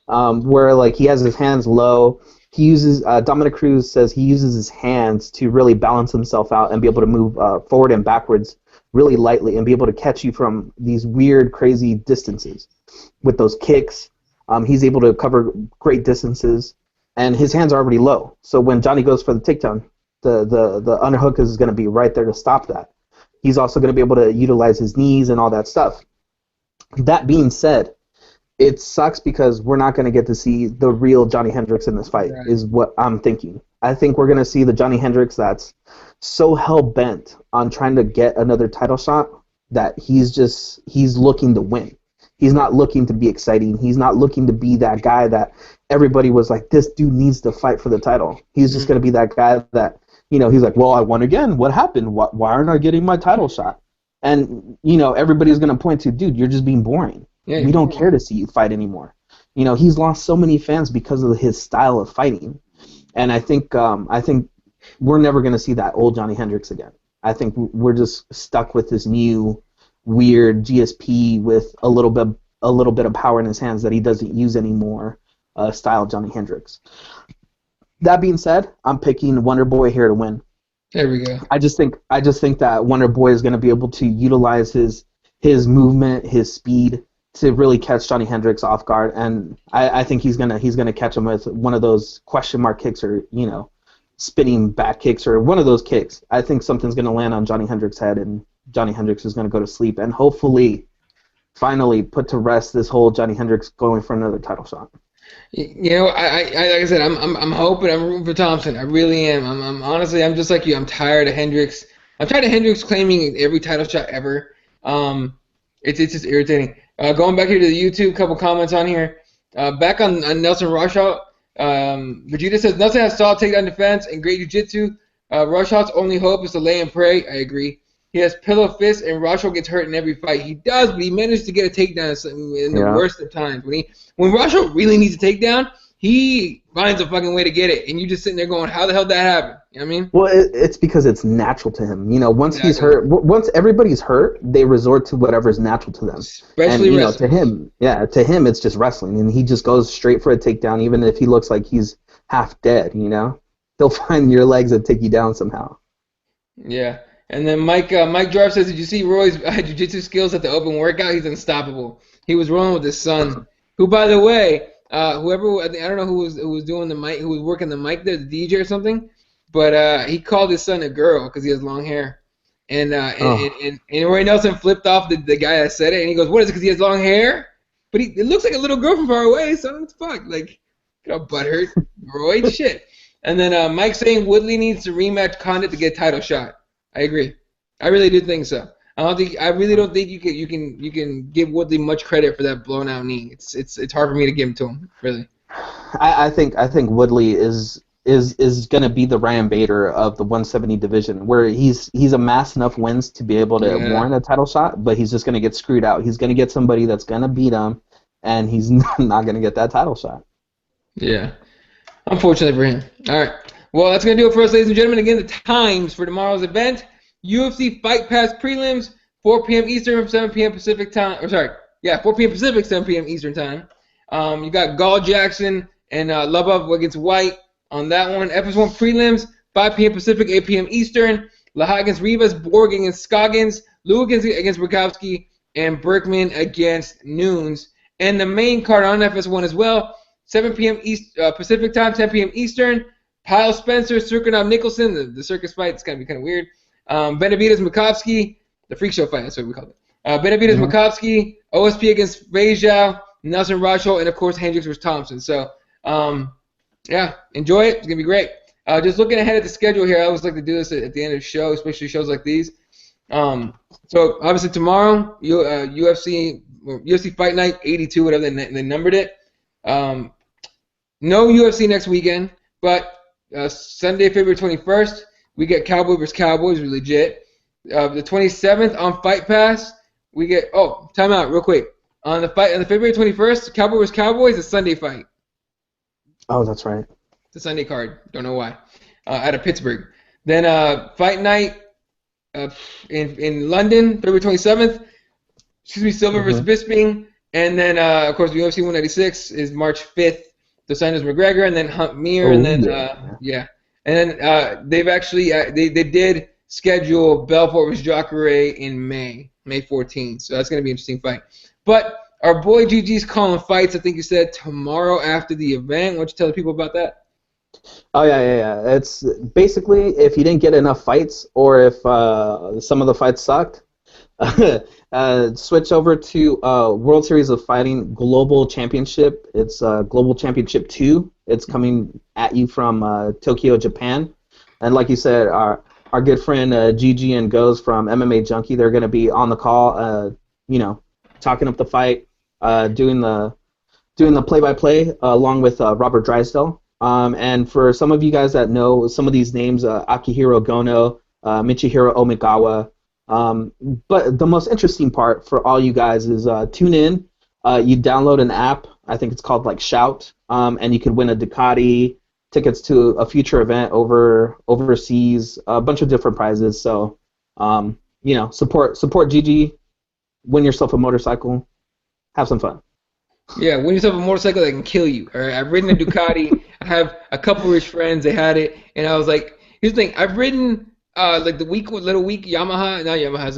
where like he has his hands low. He uses Dominic Cruz says he uses his hands to really balance himself out and be able to move forward and backwards really lightly and be able to catch you from these weird, crazy distances. With those kicks, he's able to cover great distances, and his hands are already low. So when Johnny goes for the takedown, the underhook is going to be right there to stop that. He's also going to be able to utilize his knees and all that stuff. That being said, it sucks because we're not going to get to see the real Johnny Hendricks in this fight, is what I'm thinking. I think we're going to see the Johnny Hendricks that's so hell-bent on trying to get another title shot that he's looking to win. He's not looking to be exciting. He's not looking to be that guy that everybody was like, this dude needs to fight for the title. He's just going to be that guy that, he's like, well, I won again. What happened? Why aren't I getting my title shot? And, everybody's going to point to, dude, you're just being boring. Yeah, we don't care to see you fight anymore. He's lost so many fans because of his style of fighting. And I think we're never going to see that old Johnny Hendricks again. I think we're just stuck with this new weird GSP with a little bit of power in his hands that he doesn't use anymore, style Johnny Hendricks. That being said, I'm picking Wonderboy here to win. There we go. I just think that Wonderboy is going to be able to utilize his movement, his speed to really catch Johnny Hendricks off guard, and I think he's gonna catch him with one of those question mark kicks or spinning back kicks or one of those kicks. I think something's gonna land on Johnny Hendricks' head, and Johnny Hendricks is gonna go to sleep, and hopefully, finally put to rest this whole Johnny Hendricks going for another title shot. You know, like I said, I'm hoping, I'm rooting for Thompson. I really am. I'm honestly, I'm just like you. I'm tired of Hendricks. I'm tired of Hendricks claiming every title shot ever. It's just irritating. Going back here to the YouTube, couple comments on here. Back on Nelson Roshout. Vegeta says Nelson has solid takedown defense and great jiu-jitsu. Roshout's only hope is to lay and pray. I agree. He has pillow fists, and Roshout gets hurt in every fight. He does, but he managed to get a takedown in the worst of times. When Roshout really needs a takedown, he finds a fucking way to get it, and you just sitting there going, "How the hell did that happen?" You know what I mean? Well, it's because it's natural to him. You know, once he's hurt, once everybody's hurt, they resort to whatever's natural to them. Especially and, wrestling. to him, it's just wrestling, and he just goes straight for a takedown, even if he looks like he's half dead. You know, he'll find your legs and take you down somehow. Yeah. And then Mike Jarv says, "Did you see Roy's jiu-jitsu skills at the open workout? He's unstoppable. He was rolling with his son, who, by the way, whoever I don't know who was doing the mic, who was working the mic there, the DJ or something, but he called his son a girl because he has long hair, and Roy Nelson flipped off the guy that said it, and he goes, "What is it? Because he has long hair? But it looks like a little girl from far away. So what the fuck? Like, get all butthurt, Roy, shit." And then Mike saying Woodley needs to rematch Condit to get a title shot. I agree. I really do think so. I really don't think you can give Woodley much credit for that blown out knee. It's hard for me to give him to him, really. I think Woodley is going to be the Ryan Bader of the 170 division, where he's amassed enough wins to be able to warrant a title shot, but he's just going to get screwed out. He's going to get somebody that's going to beat him, and he's not going to get that title shot. Yeah. Unfortunately for him. All right. Well, that's going to do it for us, ladies and gentlemen. Again, the times for tomorrow's event: UFC Fight Pass prelims, 4 p.m. Eastern, 7 p.m. Pacific time. 4 p.m. Pacific, 7 p.m. Eastern time. You got Gall Jackson and Lubov against White on that one. FS1 prelims, 5 p.m. Pacific, 8 p.m. Eastern. Laha against Rivas, Borg against Scoggins, Lou against Bukowski, and Berkman against Nunes. And the main card on FS1 as well, 7 p.m. Pacific time, 10 p.m. Eastern. Kyle Spencer, Surkanov Nicholson, the circus fight. It's going to be kind of weird. Benavidez Makovsky, the freak show fight, that's what we call it. Benavidez Makovsky, OSP against Beijao, Nelson Rosholt, and of course Hendricks versus Thompson. So, enjoy it. It's going to be great. Just looking ahead at the schedule here, I always like to do this at the end of the show, especially shows like these. So, obviously, tomorrow, UFC Fight Night 82, whatever they numbered it. No UFC next weekend, but Sunday, February 21st, we get Cowboy vs. Cowboys, we're legit. The 27th on Fight Pass, we get time out real quick. On the February 21st, Cowboy vs. Cowboys, a Sunday fight. Oh, that's right. It's a Sunday card. Don't know why. Out of Pittsburgh. Then Fight Night in London, February 27th. Silva versus Bisping. And then, of course, UFC 196 is March 5th. The Sanders McGregor, and then Hunt Mir, and then and then they've actually they did schedule Belfort vs. Jacare in May 14th, so that's gonna be an interesting fight. But our boy GG's calling fights. I think you said tomorrow after the event. Why don't you tell the people about that? Oh yeah. It's basically if you didn't get enough fights, or if some of the fights sucked. Switch over to World Series of Fighting Global Championship. It's Global Championship 2. It's coming at you from Tokyo, Japan. And like you said, our good friend Gigi and Goes from MMA Junkie, they're going to be on the call, talking up the fight, doing the play-by-play along with Robert Drysdale. And for some of you guys that know some of these names, Akihiro Gono, Michihiro Omigawa. But the most interesting part for all you guys is tune in. You download an app. I think it's called like Shout, and you could win a Ducati, tickets to a future event overseas, a bunch of different prizes. So, support GG, win yourself a motorcycle, have some fun. Yeah, win yourself a motorcycle that can kill you. All right, I've ridden a Ducati. I have a couple rich friends. They had it, and I was like, here's the thing. I've ridden. Like the little weak Yamaha, not Yamahas,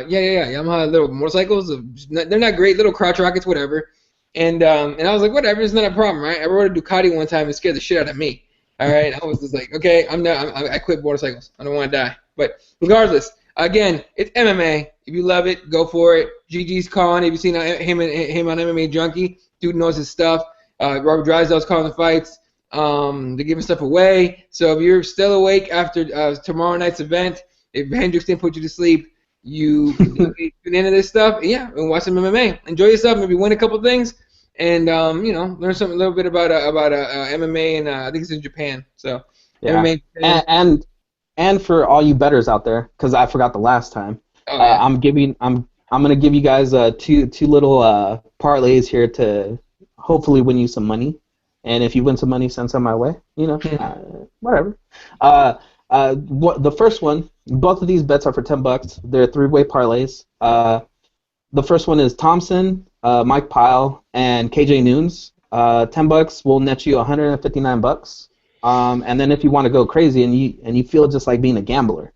Yamaha little motorcycles. They're not great, little crotch rockets, whatever. And I was like, whatever, it's not a problem, right? I rode a Ducati one time and scared the shit out of me. All right, I was just like, okay, I quit motorcycles. I don't want to die. But regardless, again, it's MMA. If you love it, go for it. GG's calling. Have you seen him on MMA Junkie? Dude knows his stuff. Robert Drysdale's calling the fights. They're giving stuff away. So if you're still awake after tomorrow night's event, if Hendricks didn't put you to sleep, you can definitely tune into this stuff. Yeah, and watch some MMA. Enjoy yourself. Maybe win a couple things, and learn something a little bit about MMA, and I think it's in Japan. So yeah, MMA, and for all you bettors out there, because I forgot the last time, I'm gonna give you guys two little parlays here to hopefully win you some money. And if you win some money, send some my way. Whatever. The first one, both of these bets are for $10. They're three-way parlays. The first one is Thompson, Mike Pyle, and KJ Noons. $10 will net you $159. And then if you want to go crazy and you feel just like being a gambler,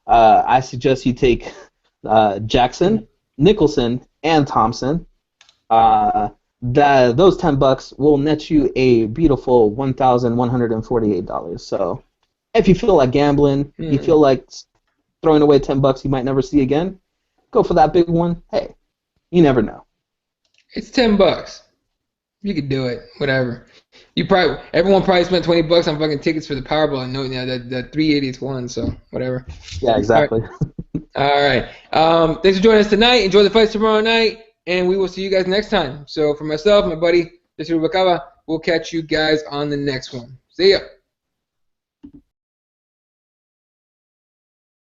I suggest you take Jackson, Nicholson, and Thompson. Those $10 will net you a beautiful $1,148. So if you feel like gambling, you feel like throwing away $10 you might never see again, go for that big one. Hey, you never know. It's $10. You could do it. Whatever. Everyone probably spent $20 on fucking tickets for the Powerball, and that 380th one. So whatever. Yeah, exactly. All right. Thanks for joining us tonight. Enjoy the fights tomorrow night. And we will see you guys next time. So for myself, my buddy, Mr. Ruvalcaba, we'll catch you guys on the next one. See ya.